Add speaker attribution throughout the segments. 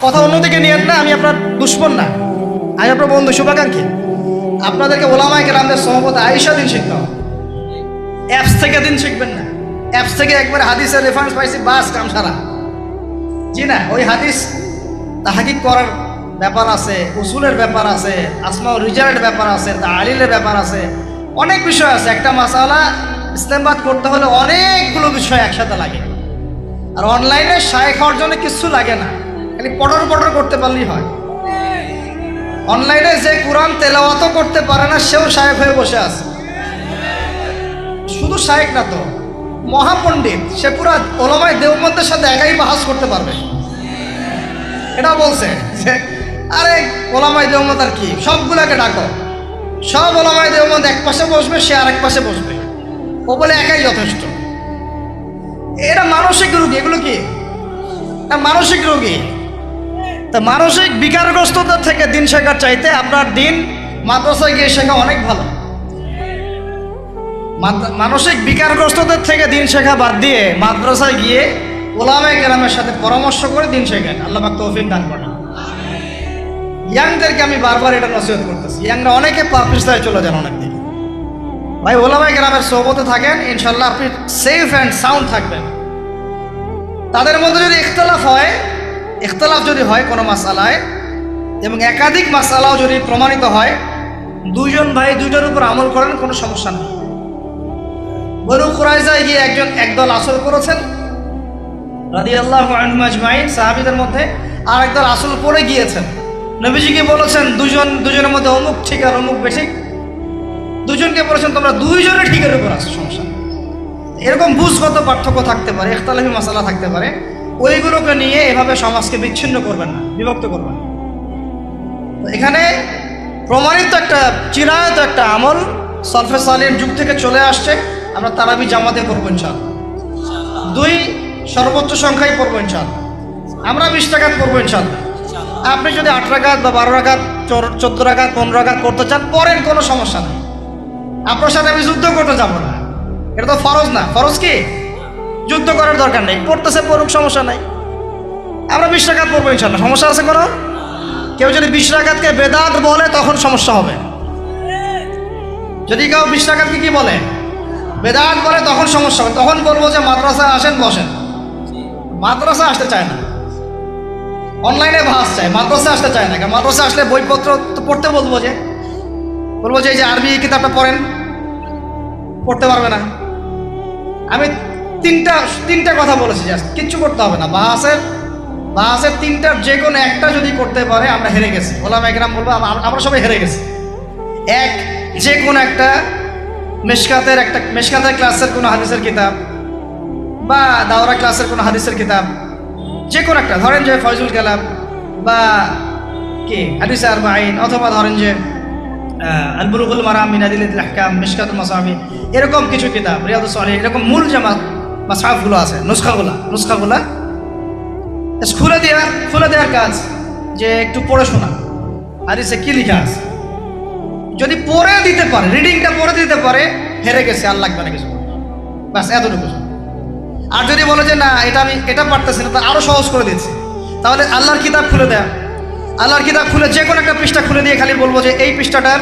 Speaker 1: কথা অন্যদিকে নিয়েন না, আমি আপনার দুশ্মন না, আমি আপনার বন্ধু, শুভাকাঙ্ক্ষী। আপনাদেরকে ওলামায়ে কেরামদের সহবতে আয়েশা দিন শিখতে হবে, অ্যাপস থেকে দিন শিখবেন না। অ্যাপস থেকে একবার হাদিসের রেফারেন্স পাইছি, বাস কাম সারা। জি না, ওই হাদিস তাহকিক করার ব্যাপার আছে, উসুলের ব্যাপার আছে, আসমা ও রিজাল্টের ব্যাপার আছে, তাহলিলের ব্যাপার আছে, অনেক বিষয় আছে। একটা মাসালা ইসলামবাদ করতে হলে অনেকগুলো বিষয় একসাথে লাগে। আর অনলাইনে শায়েখ হওয়ার জন্য কিছু লাগে না, খালি পটর পটর করতে পারলেই হয়। অনলাইনে যে কোরআন তেলাওয়াতও করতে পারে না, সেও শায়েখ হয়ে বসে আছে। শুধু শায়েখ না তো, মহাপণ্ডিত, সে পুরা ওলামায়ে দেওবন্দের সাথে একাই বাহাস করতে পারবে। এটা বলছে যে আরে ওলামায়ে দেওবন্দ আর কি, সবগুলোকে ডাকো, সব ওলামায়ে দেওবন্দ এক পাশে বসবে, সে আরেক পাশে বসবে, ও বলে একাই যথেষ্ট। এটা মানসিক রোগী, এগুলো কি মানসিক রোগী। তা মানসিক বিকারগ্রস্ততার থেকে দিন শেখার চাইতে আপনার দিন মাদ্রাসায় গিয়ে শেখা অনেক ভালো। মানসিক বিকারগ্রস্ততার থেকে দিন শেখা বাদ দিয়ে মাদ্রাসায় গিয়ে ওলামায়ে কেরামের সাথে পরামর্শ করে দিন শেখেন। আল্লাহ পাক তৌফিক দান করেন। ইয়াংদেরকে আমি বারবার এটা নসিহত করতেছি, ইয়াংরা অনেকে পাকিস্তানে চলে যান অনেক দিকে। ভাই ওলামায়ে কেরামের সোহবতে থাকেন, ইনশাল্লাহ আপনি সেফ অ্যান্ড সাউন্ড থাকবেন। তাদের মধ্যে যদি ইখতলাফ যদি হয় কোনো মাসালায়, এবং একাধিক মাসালাও যদি প্রমাণিত হয়, দুইজন ভাই দুইটার উপর আমল করেন, কোনো সমস্যা নেই। বনু কুরাইজায় গিয়ে একদল আসল করেছেন রাদিয়াল্লাহু আনহুম আজমাইন, সাহাবীদের মধ্যে, আর একদল আসল পড়ে গিয়েছেন। নবীজিকে বলেছেন দুজনের মধ্যে অমুক ঠিক আর অমুক বেঠিক। দুজনকে বলেছেন তোমরা দুইজনে ঠিকের উপর আছো, সমস্যা। এরকম বুঝগত পার্থক্য থাকতে পারে, ইখতিলাফি মাসালা থাকতে পারে, ওইগুলোকে নিয়ে এভাবে সমাজকে বিচ্ছিন্ন করবেন না, বিভক্ত করবেন। এখানে প্রমাণিত একটা চিরায়ত একটা আমল সলফে সালেহীন যুগ থেকে চলে আসছে। আমরা তারাবি জামাতে পড়বো ইনশাআল্লাহ, 2 সর্বোচ্চ সংখ্যায় পড়বো ইনশাআল্লাহ। আমরা 20 রাকাত পড়বো ইনশাআল্লাহ। আপনি যদি 8 রাকাত বা 12 রাকাত 14 রাকাত 15 রাকাত করতে চান, পড়েন, কোনো সমস্যা নেই। আপনার সাথে আমি যুদ্ধ করতে যাবো না, এটা তো ফরজ না। ফরজ কি? যুদ্ধ করার দরকার নেই, পড়তেছে পড়ুক, সমস্যা নাই। আমরা 20 রাকাত পড়বো ইনশাআল্লাহ, সমস্যা আছে কোনো? কেউ যদি 20 রাকাতকে বেদাত বলে তখন সমস্যা হবে। যদি কেউ 20 রাকাতকে কি বলে, বেদাত বলে, তখন সমস্যা হবে। তখন বলবো যে মাদ্রাসা আসেন, বসেন। মাদ্রাসা আসতে চায় না, অনলাইনে ভাস চায়, মাদ্রাসা আসতে চায় না। মাদ্রাসা আসলে বইপত্র তো পড়তে বলবো যে এই যে আরবি কিতাবটা পড়েন, পড়তে পারবে না। আমি তিনটা কথা বলেছি, জাস্ট কিচ্ছু করতে হবে না। বাহাসের 3টার যে কোনো একটা যদি করতে পারে, আমরা হেরে গেছি। ওলামায়ে কেরাম বলবো আমরা সবাই হেরে গেছি। যে কোনো একটা মেশকাতের ক্লাসের কোনো হাদিসের কিতাব, বা দাওরা ক্লাসের কোনো হাদিসের কিতাব, যে কোনো একটা, ধরেন যে ফয়জুল কালাম বা কি হাদিসে আরবাঈন, অথবা ধরেন যে আল বুলুগুল মারাম মিন আদিল্লাতিল আহকাম, মিশকাতুল মাসাবি, এরকম কিছু কিতাব, রিয়াদুস সালিহিন, এরকম মূল জামাত মাসহাফগুলো আছে, নুসখাগুলা খুলে দেওয়ার কাজ, যে একটু পড়ে শোনা হাদিসে কি লেখা আছে। যদি পড়ে দিতে পারে, রিডিংটা পড়ে দিতে পারে, হেরে গেছে, আর লাগবে না কিছু, ব্যাস এতটুকু। আর যদি বলে যে না এটা পারতেছি না, তা আরো সহজ করে দিচ্ছি, তাহলে আল্লাহর কিতাব খুলে দেয়া, আল্লাহর কিতাব খুলে যে কোনো একটা পৃষ্ঠা খুলে দিয়ে খালি বলবো যে এই পৃষ্ঠাটার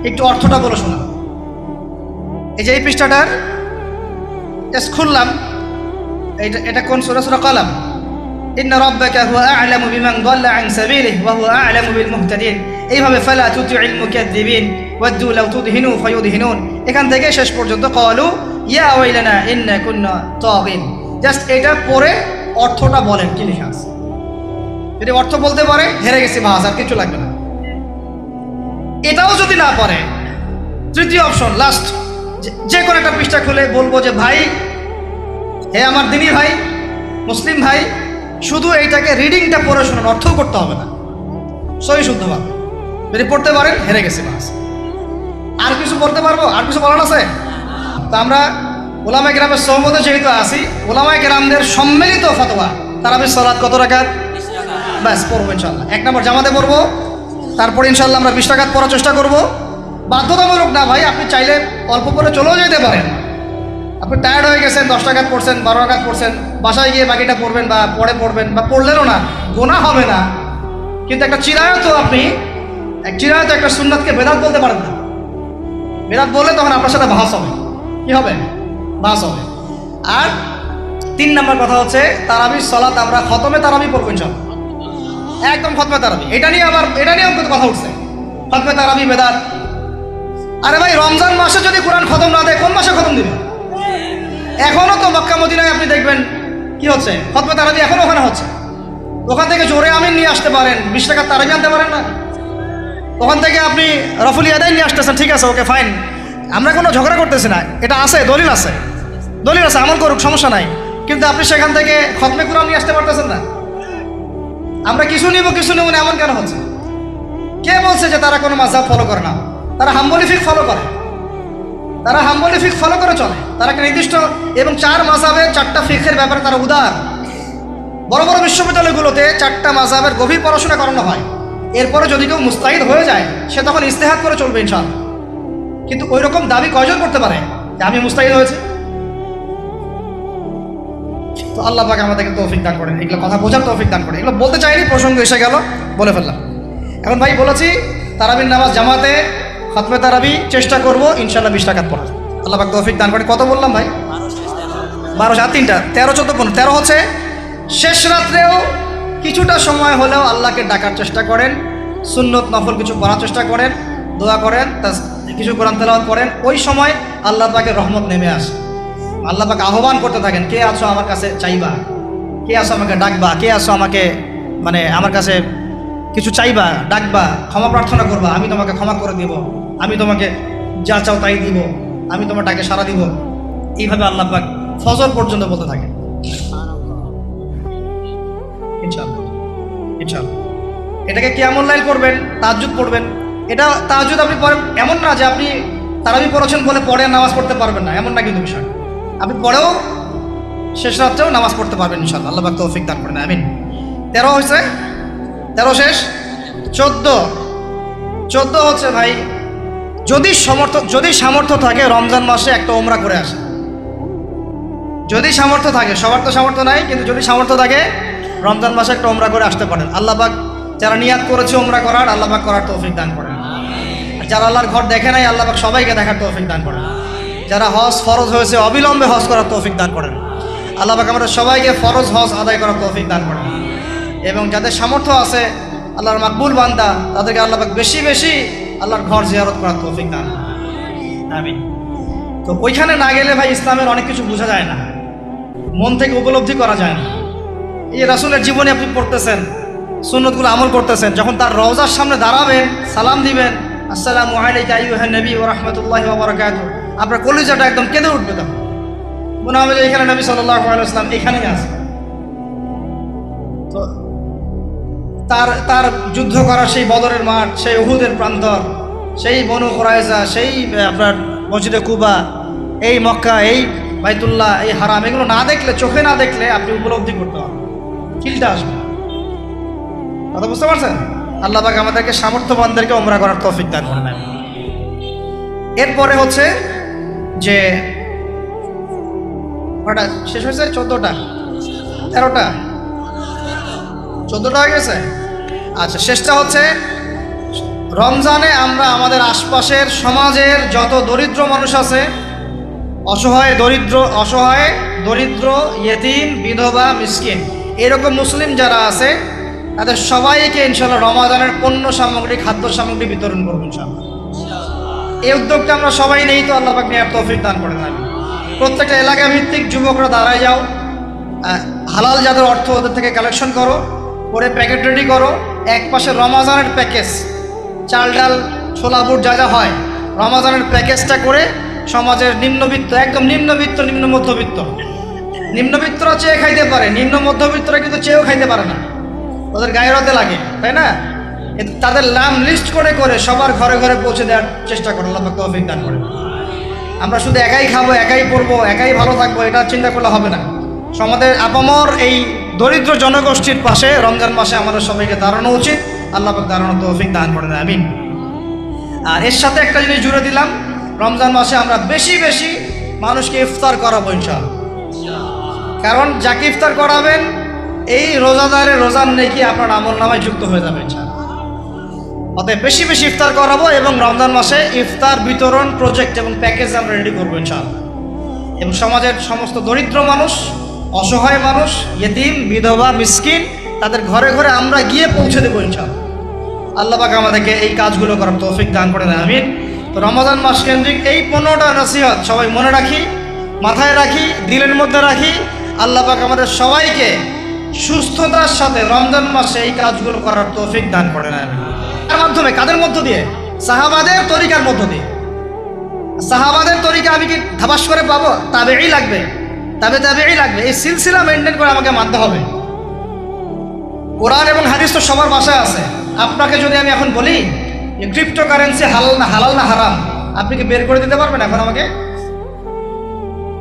Speaker 1: একটু অর্থটা বলে শোনা। এই যে এই পৃষ্ঠাটার খুললাম, এটা কোন সূরা? সূরা কলম। ইন্না রাব্বাকা হুয়া আ'লামু বিমান দাল্লা আন সাবিলিহি ওয়া হুয়া আ'লামু বিল মুহতাদিন। এইভাবে ফালা তুতি'ল মুকাদ্দিবিন ওয়াদ্দু লাউ তুদহিনু ফায়ুদহিনুন, এখান থেকে শেষ পর্যন্ত ক্বালু ইয়া ওয়াইলানা ইন্না কুন্না তাগিন। জাস্ট এটা পড়ে অর্থটা বলেন কি লেখা আছে। যদি অর্থ বলতে পারে, হেরে গেছি, ভাষা আর কিছু লাগবে না। এটাও যদি না পারে, তৃতীয় অপশন, লাস্ট, যে কোনো একটা পৃষ্ঠা খুলে বলবো যে ভাই, হে আমার দিনী ভাই, মুসলিম ভাই, শুধু এইটাকে রিডিংটা পড়ে শোনান, অর্থও করতে হবে না, সহি শুদ্ধভাবে। যদি পড়তে পারেন, হেরে গেছি, বাস। আর কিছু পড়তে পারবো? আর কিছু বলার আছে? তা আমরা ওলামায়ে কেরামের সহমতে যেহেতু আসি, ওলামায়ে কেরামদের সম্মিলিত ফতোয়া, তারাবির সালাত কত রাকাত? ব্যাস পড়বো ইনশাআল্লাহ। 1 নম্বর জামাতে পড়বো, তারপরে ইনশাআল্লাহ আমরা 20 রাকাত পড়ার চেষ্টা করবো। বাধ্যতামূলক না ভাই, আপনি চাইলে অল্প করে চলেও যেতে পারেন। আপনি টায়ার্ড হয়ে গেছেন, 10 রাকাত পড়ছেন, 12 রাকাত পড়ছেন, বাসায় গিয়ে বাকিটা পড়বেন বা পরে পড়বেন বা পড়লেনও না, গোনা হবে না। কিন্তু একটা চিরায়ত একটা সুন্নাতকে বেদাত বলতে পারেন না। বেদাত বললে তখন আপনার সাথে বাহাস হবে। কি হবে? বাহাস হবে। আর 3 নম্বর কথা হচ্ছে তারাবির সালাত আমরা খতমে তারাবি পড়বো ইনশাআল্লাহ, একদম খতমে তারাবি। এটা নিয়েও কথা উঠছে, খতমে তারাবি বেদাত। আরে ভাই, রমজান মাসে যদি কোরআন খতম না দেয়, কোন মাসে খতম দিবে? এখনো তো মক্কা মদিনায় আপনি দেখবেন কি হচ্ছে, খতমে তারাবি এখনো ওখানে হচ্ছে। ওখান থেকে জোরে আমিন নিয়ে আসতে পারেন, 20 টাকার তারাবি আনতে পারেন না? ওখান থেকে আপনি রফুল ইয়াদাইন নিয়ে আসতেছেন, ঠিক আছে, ওকে ফাইন, আমরা কোনো ঝগড়া করতেছি না, এটা আছে, দলিল আছে, আমল করুক, সমস্যা নাই। কিন্তু আপনি সেখান থেকে খতমে কোরআন নিয়ে আসতে পারতেছেন না। আমরা কিছু নিব না, এমন কেন হচ্ছে? কে বলছে যে তারা কোনো মাযহাব ফলো করে না? তারা হাম্বলি ফিক ফলো করে, চলে। তারা একটা নির্দিষ্ট এবং 4 মাযহাবের 4টা ফিকহের ব্যাপারে তারা উদার। বড় বড় বিশ্ববিদ্যালয়গুলোতে 4টা মাযহাবের গভীর পড়াশোনা করানো হয়। এরপরে যদি কেউ মুস্তাহিদ হয়ে যায়, সে তখন ইজতিহাদ করে চলবে ইনশাআল্লাহ। কিন্তু ওই রকম দাবি কয়জন করতে পারে যে আমি মুস্তাহিদ হয়েছে? তো আল্লাহ পাক আমাদেরকে তৌফিক দান করেন, এগুলো কথা বোঝার তৌফিক দান করেন। এগুলো বলতে চাইনি, প্রসঙ্গ এসে গেল, বলে ফেললাম। এখন ভাই বলেছি তারাবির নামাজ জামাতে খতমে তারাবি চেষ্টা করবো ইনশাআল্লাহ 20 রাকাত পড়া। আল্লাহ পাক তৌফিক দান করেন। কত বললাম ভাই? 12 আর 3টা 13, 14, 15। 13 হচ্ছে শেষ রাত্রেও কিছুটা সময় হলেও আল্লাহকে ডাকার চেষ্টা করেন, সুন্নত নফল কিছু পড়ার চেষ্টা করেন, দোয়া করেন, কিছু কোরআন তেলাওয়াত করেন। ওই সময় আল্লাহ পাকের রহমত নেমে আসে। আল্লাহ পাক আহ্বান করতে থাকেন, কে আছো আমার কাছে চাইবা, কে আছো আমাকে ডাকবা, কে আছো আমাকে আমার কাছে কিছু চাইবা, ডাকবা, ক্ষমা প্রার্থনা করবা, আমি তোমাকে ক্ষমা করে দিব, আমি তোমাকে যা চাও তাই দিব, আমি তোমার ডাকে সাড়া দিব। এইভাবে আল্লাহ পাক ফজর পর্যন্ত বলতে থাকেন। ইনশাআল্লাহ এটাকে কিয়ামুল লাইল করবেন, তাহাজ্জুদ পড়বেন। এটা তাহাজ্জুদ আপনি পড়েন, এমন না যে আপনি তারাবি পড়েছেন বলে পরে নামাজ পড়তে পারবেন না, এমন না কিন্তু বিষয়। আপনি পরেও শেষ রাত্রেও নামাজ পড়তে পারবেন ইনশাআল্লাহ। আল্লাহ পাক তৌফিক দান করেন, আমিন। 13 হয়েছে, 13 শেষ। 14 হচ্ছে ভাই, যদি সামর্থ্য থাকে রমজান মাসে একটা উমরা করে আসে। যদি সামর্থ্য থাকে, সবার তো সামর্থ্য নাই, কিন্তু যদি সামর্থ্য থাকে রমজান মাসে একটা উমরা করে আসতে পারেন। আল্লাহ পাক যারা নিয়াত করেছে উমরা করার, আল্লাহ পাক করার তৌফিক দান করেন। আর যারা আল্লাহর ঘর দেখে নাই, আল্লাহ পাক সবাইকে দেখার তৌফিক দান করেন। যারা হজ ফরজ হয়েছে অবিলম্বে হজ করার তৌফিক দান করেন। আল্লাহ পাক আমাদের সবাইকে ফরজ হজ আদায় করার তৌফিক দান করেন। এবং যাদের সামর্থ্য আছে, আল্লাহর মাকবুল বান্দা, তাদেরকে আল্লাহ পাক বেশি বেশি আল্লাহর ঘর জিয়ারত করার তৌফিক দান করেন, আমিন। তো ওইখানে না গেলে ভাই ইসলামের অনেক কিছু বোঝা যায় না, মন থেকে উপলব্ধি করা যায় না। এই রাসূলের জীবনে আপনি পড়তেছেন, সুন্নতগুলো আমল করতেছেন, যখন তার রওজার সামনে দাঁড়াবেন, সালাম দিবেন, আসসালামু আলাইকা আইয়ুহান নবী ওয়া রাহমাতুল্লাহি ওয়া বারাকাতুহু, আপনার কলিজাটা একদম কেঁদে উঠবে। তখন মনে হবে যে এখানে নবী সাল্লাল্লাহু আলাইহি ওয়াসাল্লাম এখানেই আছে। তো তার যুদ্ধ করার সেই বদরের মাঠ, সেই উহুদের প্রান্তর, সেই বনু কুরাইজা, সেই আপনার মসজিদে কুবা, এই মক্কা, এই বাইতুল্লাহ, এই হারাম, এগুলো না দেখলে, চোখে না দেখলে আপনি উপলব্ধি করতে পারবেন, ফিলটা আসবে। কথা বুঝতে পারছেন? আল্লাহ পাক আমাদেরকে সামর্থ্যবানদেরকে উমরা করার তৌফিক দান করেন। এরপরে হচ্ছে যে কটা শেষ হয়েছে? 14টা 13টা 14টা হয়ে গেছে। আচ্ছা, শেষটা হচ্ছে রমজানে আমরা আমাদের আশপাশের সমাজের যত দরিদ্র মানুষ আছে, অসহায় দরিদ্র ইয়েতিম, বিধবা, মিসকিন, এরকম মুসলিম যারা আছে, তাদের সবাইকে ইনশাআল্লাহ রমাদানের পণ্য সামগ্রী, খাদ্য সামগ্রী বিতরণ করবো ইনশাআল্লাহ। এই উদ্যোগটা আমরা সবাই নেই, তো আল্লাহ পাক নেওয়ার তৌফিক দান করে দেন। প্রত্যেকটা এলাকা ভিত্তিক যুবকরা দাঁড়ায় যাও, হালাল যাদের অর্থ ওদের থেকে কালেকশন করো, করে প্যাকেট রেডি করো। এক পাশে রমাজানের প্যাকেজ, চাল ডাল ছোলা বুট যা যা হয়, রমাজানের প্যাকেজটা করে সমাজের নিম্নবিত্ত, একদম নিম্নবিত্ত, নিম্ন মধ্যবিত্তরা চেয়ে খাইতে পারে, নিম্ন মধ্যবিত্তরা কিন্তু চেয়েও খাইতে পারে না, ওদের গায়ের হতে লাগে, তাই না? তাদের নাম লিস্ট করে সবার ঘরে ঘরে পৌঁছে দেওয়ার চেষ্টা করো। আল্লাহ পাক তৌফিক দান করে। আমরা শুধু একাই খাবো, একাই পড়বো, একাই ভালো থাকবো, এটা চিন্তা করলে হবে না। সমাজের আপামর এই দরিদ্র জনগোষ্ঠীর পাশে রমজান মাসে আমাদের সবাইকে দাঁড়ানো উচিত। আল্লাহ পাক দাঁড়ানোর তৌফিক দান করেন, আমিন। আর এর সাথে একটা জিনিস জুড়ে দিলাম, রমজান মাসে আমরা বেশি বেশি মানুষকে ইফতার করাবো ইনশাআল্লাহ। কারণ যাকে ইফতার করাবেন এই রোজাদারের রোজার নেকি আপনার আমলনামায় যুক্ত হয়ে যাবে ইনশাআল্লাহ। অতএব বেশি বেশি ইফতার করাবো এবং রমজান মাসে ইফতার বিতরণ প্রজেক্ট এবং প্যাকেজ আমরা রেডি করবো ইনশাআল্লাহ। এবং সমাজের সমস্ত দরিদ্র মানুষ, অসহায় মানুষ, ইয়েতিম, বিধবা, মিসকিন, তাদের ঘরে ঘরে আমরা গিয়ে পৌঁছে দেবো ইনশাআল্লাহ। আল্লাহ পাক আমাদেরকে এই কাজগুলো করার তৌফিক দান করে দেন, আমিন। তো রমজান মাস কেন্দ্রিক এই 15টা নসিহত সবাই মনে রাখি, মাথায় রাখি, দিলের মধ্যে রাখি। আল্লাহ পাক আমাদের সবাইকে সুস্থতার সাথে রমজান মাসে এই কাজগুলো করার তৌফিক দান করে দেন, আমিন। তার মাধ্যমে কাদের মধ্য দিয়ে? সাহাবাদের তরিকার মধ্য দিয়ে। সাহাবাদের তরিকা আমি কি ধাবাস করে পাবো? তাবেই লাগবে, তাবেই লাগবে। এই সিলসিলা মেনটেন করে আমাকে মানতে হবে। কোরআন এবং হাদিস তো সবার বাসায় আছে। আপনাকে যদি আমি এখন বলি যে ক্রিপ্টোকারেন্সি হালাল না হারাম, আপনি কি বের করে দিতে পারবেন এখন আমাকে?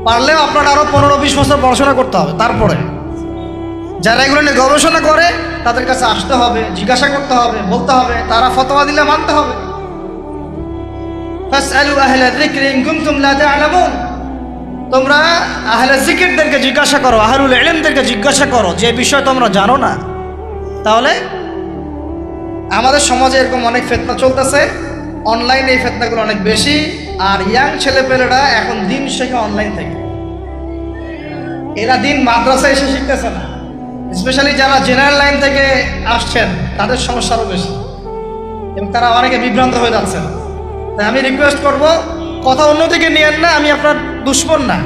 Speaker 1: পারলেও আপনার আরো 15-20 বছর পড়াশোনা করতে হবে। তারপরে যারা এগুলো নিয়ে গবেষণা করে তাদের কাছে আসতে হবে, জিজ্ঞাসা করতে হবে, বলতে হবে, তারা ফতোয়া দিলে মানতে হবে। ফাসআলু আহলা যিকরি ইন কুনতুম লা তা'লামুন, তোমরা আহলে জিকিরদেরকে জিজ্ঞাসা করো, আহলুল ইলমদেরকে জিজ্ঞাসা করো যে বিষয় তোমরা জানো না। তাহলে আমাদের সমাজে এরকম অনেক ফিতনা চলতেছে, অনলাইনে এই ফিতনাগুলো অনেক বেশি। আর ইয়াং ছেলেপেলেরা এখন দিন শেখে অনলাইন থেকে। এরা দিন মাদ্রাসায় এসে শিখতেছে না। স্পেশালি যারা জেনারেল লাইন থেকে আসছেন তাদের সমস্যা আরও বেশি এবং তারা অনেকে বিভ্রান্ত হয়ে যাচ্ছেন। তাই আমি রিকোয়েস্ট করব, কথা অন্যদিকে নিয়েন না। আমি আপনার দুশ্মন না,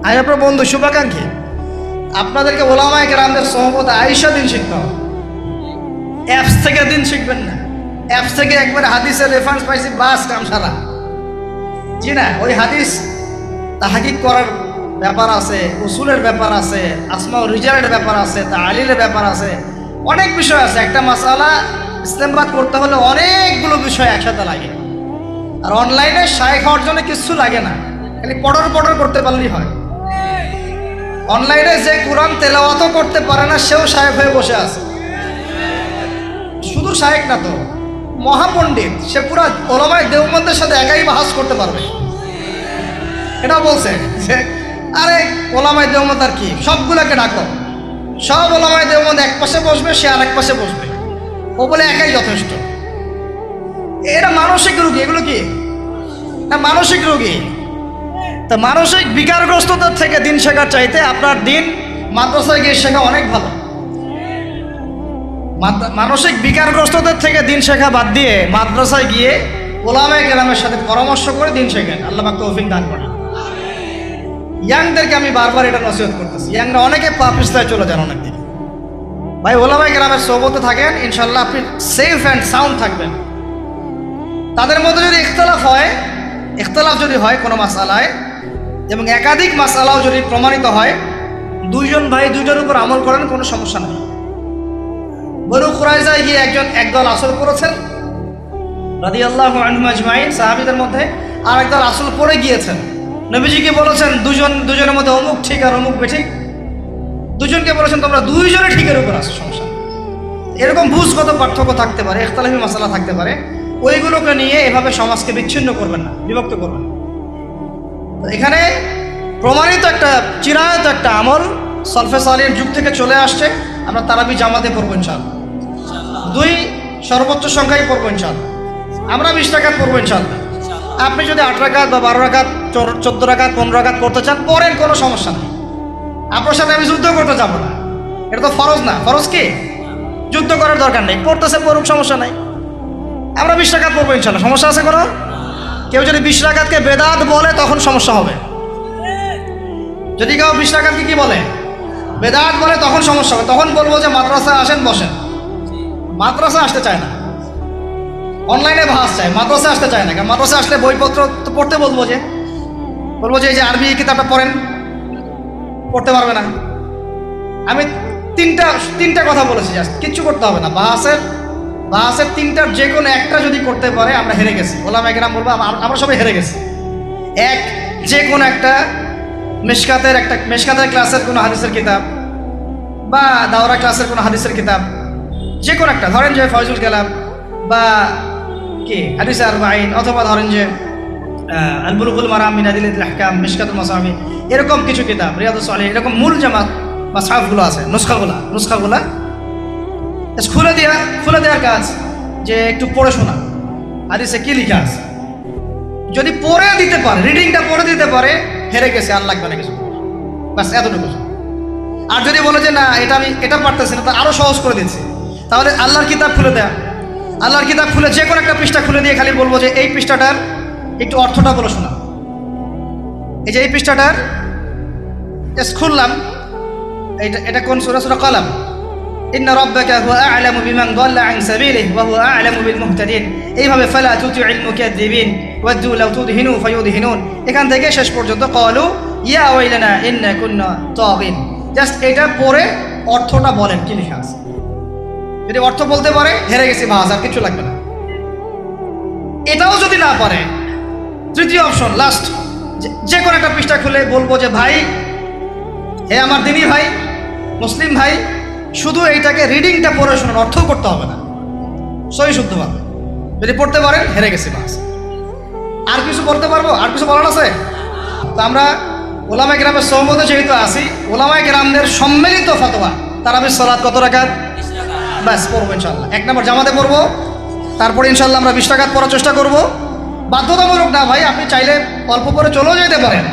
Speaker 1: আমি আপনার বন্ধু, শুভাকাঙ্ক্ষী। আপনাদেরকে ওলামায়ে কেরামদের সোহবতে আয়েশা দিন শিখতে হবে। অ্যাপস থেকে দিন শিখবেন না। অ্যাপস থেকে একবার হাদিসের রেফারেন্স পাইছি, বাস কাম সারা। জি না, ওই হাদিস তাহকিক করার ব্যাপার আছে, উসুলের ব্যাপার আছে, আসমা ও রিজালের ব্যাপার আছে, তালিলের ব্যাপার আছে, অনেক বিষয় আছে। একটা মাসালা ইস্তেমবাদ করতে হলে অনেকগুলো বিষয় একসাথে লাগে। আর অনলাইনে শায়েখ হওয়ার জন্য কিছু লাগে না, খালি পড়র করতে পারলেই হয়। অনলাইনে যে কোরআন তেলাওয়াতও করতে পারে না সেও শায়েখ হয়ে বসে আছে। শুধু শায়েখ না তো, মহাপণ্ডিত, সে পুরা ওলামায়ে দেওবন্দের সাথে একাই বাহাস করতে পারবে। এটাও বলছে যে আরে ওলামায়ে দেওবন্দ আর কি, সবগুলোকে ডাকো, সব ওলামায়ে দেওবন্দ এক পাশে বসবে, সে আরেক পাশে বসবে, ও বলে একাই যথেষ্ট। এরা মানসিক রোগী। এগুলো কি না, মানসিক রোগী। তা মানসিক বিকারগ্রস্ততার থেকে দিন শেখার চাইতে আপনার দিন মাদ্রাসায় গিয়ে শেখা অনেক ভালো। মানসিক বিকারগ্রস্ততার থেকে দিন শেখা বাদ দিয়ে মাদ্রাসায় গিয়ে ওলামায়ে কেরামের সাথে পরামর্শ করে দিন শেখেন। আল্লাহ পাক তৌফিক দান করেন। ইয়াংদেরকে আমি বারবার এটা নসিহত করতেছি। ইয়াংরা অনেকে পাপিস্তায় চলে যান অনেক দিকে। ভাই ওলামায়ে কেরামের সোহবতে থাকেন, ইনশাল্লাহ আপনি সেফ অ্যান্ড সাউন্ড থাকবেন। তাদের মধ্যে যদি ইখতলাফ যদি হয় কোনো মাসালায় এবং একাধিক মাসালাও যদি প্রমাণিত হয়, দুইজন ভাই দুইটার উপর আমল করেন, কোনো সমস্যা নেই। বনু কুরাইজায় গিয়ে একদল আসল করেছেন রাদিয়াল্লাহু আনহুম আজমাইন, সাহাবীদের মধ্যে, আর একদল আসল পড়ে গিয়েছেন। নবীজিকে বলেছেন দুজনের মধ্যে অমুক ঠিক আর অমুক বেঠিক। দুজনকে বলেছেন তোমরা দুইজনে ঠিকের উপর আসো, সমস্যা। এরকম বুঝগত পার্থক্য থাকতে পারে, ইখতিলাফি মাসালা থাকতে পারে। ওইগুলোকে নিয়ে এভাবে সমাজকে বিচ্ছিন্ন করবেন না, বিভক্ত করবেন না। এখানে প্রমাণিত একটা চিরায়ত একটা আমল সলফে সালিহীন যুগ থেকে চলে আসছে। আমরা তারাবি জামাতে পড়বো ইনশাআল্লাহ, 2 সর্বোচ্চ সংখ্যায় পড়বো ইনশাআল্লাহ। আমরা 20 রাকাত পড়বো ইনশাআল্লাহ। আপনি যদি 8 রাকাত বা 12 রাকাত, 14 রাকাত, 15 রাকাত পড়তে চান পড়েন, কোনো সমস্যা নেই। আপনার সাথে আমি যুদ্ধ করতে যাবো না, এটা তো ফরজ না। ফরজ কি? যুদ্ধ করার দরকার নেই, পড়তেছে পড়ুক, সমস্যা নাই। আমরা 20 রাকাত পড়বো ইনশাআল্লাহ, সমস্যা আছে কোনো? কেউ যদি 20 রাকাতকে বেদাত বলে তখন সমস্যা হবে। যদি কেউ 20 রাকাতকে কি বলে? বেদাত বলে, তখন সমস্যা হবে। তখন বলবো যে মাদ্রাসায় আসেন, বসেন। মাদ্রাসা আসতে চায় না, অনলাইনে ভাস চায়, মাদ্রাসা আসতে চায় না। কারণ মাদ্রাসা আসলে বইপত্র তো পড়তে বলবো যে এই যে আরবি কিতাবটা পড়েন, পড়তে পারবে না। আমি তিনটা কথা বলেছি, কিচ্ছু করতে হবে না। বাহাসের 3টার যে কোনো একটা যদি করতে পারে আমরা হেরে গেছি। ওলামায়ে কেরাম বলবো আমরা সবাই হেরে গেছি। যে কোনো একটা মেশকাতের ক্লাসের কোনো হাদিসের কিতাব বা দাওরা ক্লাসের কোনো হাদিসের কিতাব, যে কোনো একটা, ধরেন যে ফয়জুল কালাম বা কি হাদিস আরবাঈন, অথবা ধরেন যে আল বুলুগুল মারাম মিন আদিল্লাতিল আহকাম, মিশকাতুল মাসাবি, এরকম কিছু কিতাব, রিয়াদুস সালিহিন, এরকম মূল জামাত মাসহাফগুলো আছে, নুসখাগুলা খুলে দেওয়ার কাজ, যে একটু পড়ে শোনা হাদিসে কি লিখা আছে। যদি পড়ে দিতে পারে, রিডিংটা পড়ে দিতে পারে, হেরে গেছে, আর লাগবে না কিছু, বাস এতটুকু। আর যদি বলে যে না এটা পারতেছি না, তা আরো সহজ করে দিচ্ছি, তাহলে আল্লাহর কিতাব খুলে দেয়া, আল্লাহর কিতাব খুলে যে কোনো একটা পৃষ্ঠা খুলে দিয়ে খালি বলবো যে এই পৃষ্ঠাটার একটু অর্থটা বলে শোনা। এই যে এই পৃষ্ঠাটার জাস্ট খুললাম, এটা কোন সূরা? সূরা কলম। ইন্না রাব্বাকা হুয়া আ'লামু বিমান দাল্লা আন সাবিলিহি ওয়া হুয়া আ'লামু বিল মুহতাদিন। এইভাবে ফালা তুতি'ল মুকাদ্দিবিন ওয়াদু লাউ তুদহিনু ফায়ুদহিনুন, এখান থেকে শেষ পর্যন্ত ক্বালু ইয়া ওয়াইলানা ইন্না কুন্না তাগিন। জাস্ট এটা পড়ে অর্থটা বলেন কি লেখা আছে। যদি অর্থ বলতে পারে হেরে গেছি, বাস, আর কিছু লাগবে না। এটাও যদি না পারে, তৃতীয় অপশন, লাস্ট, যে কোনো একটা পৃষ্ঠা খুলে বলবো যে ভাই, হে আমার দিনী ভাই, মুসলিম ভাই, শুধু এইটাকে রিডিংটা পড়ে শোনান, অর্থ করতে হবে না, সহি শুদ্ধভাবে। যদি পড়তে পারেন হেরে গেছি, বাস। আর কিছু বলতে পারবো? আর কিছু বলার আছে? তো আমরা ওলামায়ে কেরামের সহমতে যেহেতু আসি, ওলামায়ে কেরামদের সম্মিলিত ফতোয়া, তারাবির সালাত কত রাকাত? ব্যাস, পড়বো ইনশাল্লাহ। 1 নম্বর জামাতে পড়বো, তারপরে ইনশাল্লাহ আমরা 20 রাকাত পড়ার চেষ্টা করবো। বাধ্যতামূলক না ভাই, আপনি চাইলে অল্প করে চলেও যেতে পারেন।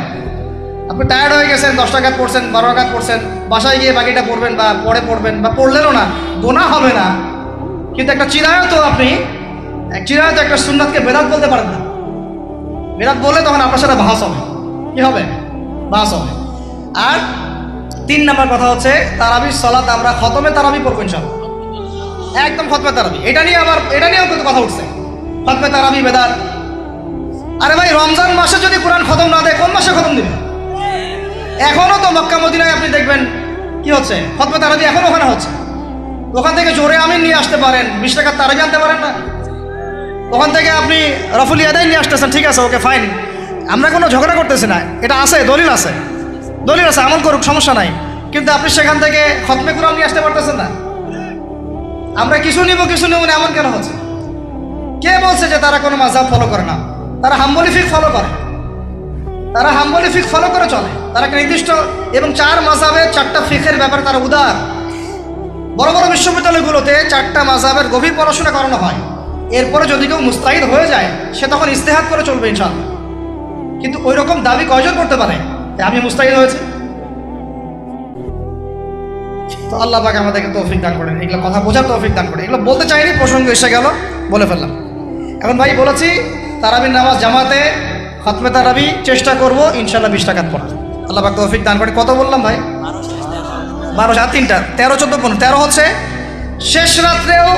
Speaker 1: আপনি টায়ার্ড হয়ে গেছেন, 10 রাকাত পড়ছেন, 12 রাকাত পড়ছেন, বাসায় গিয়ে বাকিটা পড়বেন, বা পরে পড়বেন, বা পড়লেনও না, গোনা হবে না। কিন্তু একটা চিরায়ত, আপনি চিরায়ত একটা সুন্নাতকে বেদাত বলতে পারেন না। বেদাত বললে তখন আপনার সাথে বাহাস হবে। কি হবে? বাহাস হবে। আর 3 নম্বর কথা হচ্ছে, তারাবির সালাত আমরা খতমে তারাবি পড়বো ইনশাআল্লাহ, একদম খতমে তারাবি। এটা নিয়েও কিন্তু কথা উঠছে, খতমে তারাবি বেদাত। আরে ভাই, রমজান মাসে যদি কোরআন খতম না দেয়, কোন মাসে খতম দিবে? এখনো তো মক্কা মদিনায় আপনি দেখবেন কি হচ্ছে, খতমে তারাবি এখনো ওখানে হচ্ছে। ওখান থেকে জোরে আমিন নিয়ে আসতে পারেন, 20 টাকার তারাবি আনতে পারেন না? ওখান থেকে আপনি রফুল ইয়াদাইন নিয়ে আসতেছেন, ঠিক আছে, ওকে ফাইন, আমরা কোনো ঝগড়া করতেছি না, এটা আছে, দলিল আছে, আমল করুক, সমস্যা নাই। কিন্তু আপনি সেখান থেকে খতমে কোরআন নিয়ে আসতে পারতেছেন না। আমরা কিছু নিব না, এমন কেন হচ্ছে? কে বলছে যে তারা কোনো মাযহাব ফলো করে না? তারা হাম্বলি ফিকহ ফলো করে, চলে। তারা একটা নির্দিষ্ট এবং 4 মাযহাবের 4টা ফিকহের ব্যাপারে তারা উদার। বড় বড় বিশ্ববিদ্যালয়গুলোতে 4টা মাযহাবের গভীর পড়াশোনা করানো হয়। এরপরে যদি কেউ মুস্তাহিদ হয়ে যায়, সে তখন ইজতিহাদ করে চলবে ইনশাআল্লাহ। কিন্তু ওই রকম দাবি কয়জন করতে পারে আমি মুস্তাহিদ হয়েছি? তো আল্লাহ পাক আমাদেরকে তৌফিক দান করেন, এগুলো কথা বোঝার তৌফিক দান করেন। এগুলো বলতে চাইনি, প্রসঙ্গ এসে গেল, বলে ফেললাম। এখন ভাই বলেছি, তারাবির নামাজ জামাতে খতমে তারাবি চেষ্টা করব ইনশাআল্লাহ 20 রাকাত পড়া। আল্লাহ পাক তৌফিক দান করে। কত বললাম ভাই? 12 আর 3টা 13, 14, 15। 13 হচ্ছে শেষ রাত্রেও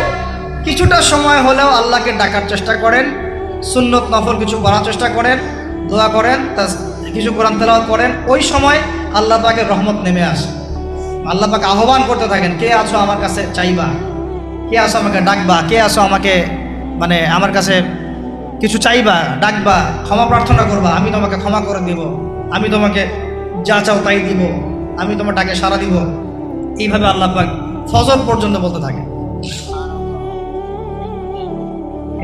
Speaker 1: কিছুটা সময় হলেও আল্লাহকে ডাকার চেষ্টা করেন, সুন্নত নফল কিছু করার চেষ্টা করেন, দোয়া করেন, কিছু কোরআন তেলাওয়াত করেন। ওই সময় আল্লাহ পাকের রহমত নেমে আসে। আল্লাহ পাক আহ্বান করতে থাকেন, কে আছো আমার কাছে চাইবা, কে আছো আমাকে ডাকবা, কে আছো আমাকে আমার কাছে কিছু চাইবা, ডাকবা, ক্ষমা প্রার্থনা করবা, আমি তোমাকে ক্ষমা করে দিব, আমি তোমাকে যা চাও তাই দিব, আমি তোমার ডাকে সাড়া দিব। এইভাবে আল্লাহ পাক ফজর পর্যন্ত বলতে থাকে।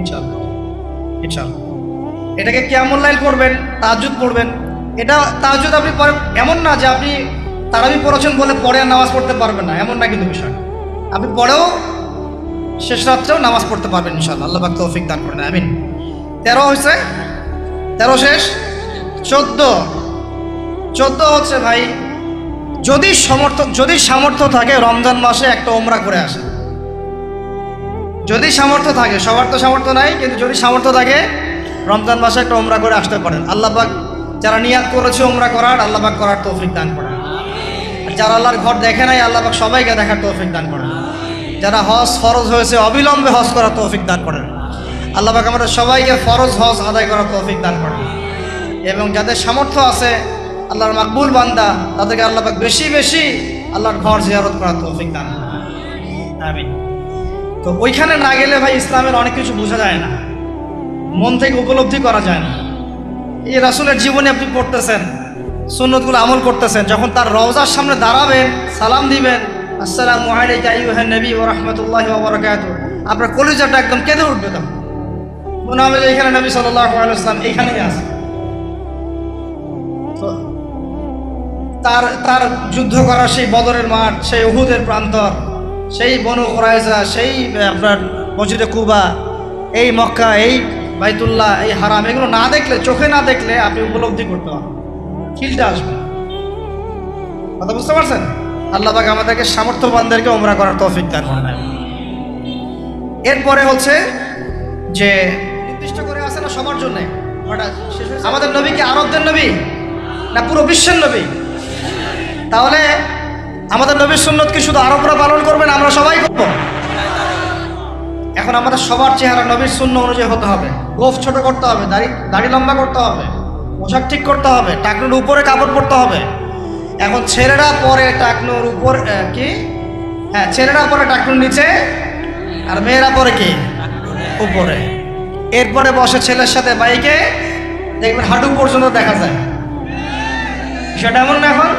Speaker 1: ইনশাআল্লাহ এটাকে কিয়ামুল লাইল পড়বেন, তাহাজ্জুদ পড়বেন। এটা তাহাজ্জুদ আপনি পড়েন, এমন না যে আপনি তারাবি পড়েছেন বলে পরে আর নামাজ পড়তে পারবেন না, এমন না কিন্তু বিষয়। আপনি পরেও শেষ রাত্রেও নামাজ পড়তে পারবেন ইনশাআল্লাহ। আল্লাহ পাক তৌফিক দান করেন, আমিন। 13 হয়েছে, 13 শেষ। 14 হচ্ছে ভাই, যদি সামর্থ্য থাকে রমজান মাসে একটা ওমরা করে আসে। যদি সামর্থ্য থাকে, সবার তো সামর্থ্য নাই, কিন্তু যদি সামর্থ্য থাকে রমজান মাসে একটা ওমরা করে আসতে পারেন। আল্লাহ পাক যারা নিয়াত করেছে ওমরা করার, আল্লাহ পাক করার তৌফিক দান করেন। আর যারা আল্লাহর ঘর দেখে নাই, আল্লাহ পাক সবাইকে দেখার তৌফিক দান করেন। যারা হজ ফরজ হয়েছে অবিলম্বে হজ করার তৌফিক দান করেন। আল্লাহ পাক আমাদের সবাইকে ফরজ হজ আদায় করার তৌফিক দান করেন। এবং যাদের সামর্থ্য আছে, আল্লাহর মাকবুল বান্দা, তাদেরকে আল্লাহ পাক বেশি বেশি আল্লাহর ঘর জিয়ারত করার তৌফিক দান করেন, আমিন। তো ওইখানে না গেলে ভাই ইসলামের অনেক কিছু বোঝা যায় না, মন থেকে উপলব্ধি করা যায় না। এই রাসূলের জীবনে আপনি পড়তেছেন, সুন্নতগুলো আমল করতেছেন, যখন তার রওজার সামনে দাঁড়াবেন, সালাম দিবেন, আসসালামু আলাইকা আইয়ুহান নবী ওয়া রাহমাতুল্লাহি ওয়া বারাকাতুহু, আপনার কলিজাটা একদম কেঁদে উঠবে। তখন মনে হবে যে এখানে নবী সাল্লাল্লাহু আলাইহি ওয়াসাল্লাম এইখানেই আছে। তার তার যুদ্ধ করা সেই বদরের মাঠ, সেই উহুদের প্রান্তর, সেই বনু কুরাইজা, সেই আপনার মসজিদে কুবা, এই মক্কা, এই বাইতুল্লাহ, এই হারাম, এগুলো না দেখলে, চোখে না দেখলে আপনি উপলব্ধি করতে পারবেন, ফিলটা আসবে। কথা বুঝতে পারছেন? আল্লাহ পাক আমাদেরকে সামর্থ্যবানদেরকে উমরা করার তৌফিক দান করেন। এরপরে হচ্ছে যে নির্দিষ্ট করে আছে না সবার জন্য, আমাদের নবী কি আরবদের নবী না পুরো বিশ্বের নবী? তাহলে আমাদের নবীর সুন্নত কি শুধু আরবরা পালন করবেন, আমরা সবাই করব? এখন আমাদের সবার চেহারা নবীর সুন্নাহ অনুযায়ী হতে হবে। গোফ ছোট করতে হবে, দাড়ি লম্বা করতে হবে, পোশাক ঠিক করতে হবে, টাকনুর উপরে কাপড় পরতে হবে। এখন ছেলেরা পরে টাকনুর উপর কি, হ্যাঁ ছেলেরা পরে টাকনুর নিচে, আর মেয়েরা পরে কি উপরে। এরপরে বসে ছেলের সাথে বাইকে, দেখবেন হাঁটু পর্যন্ত দেখা যায়। সেটা এমন না? এখন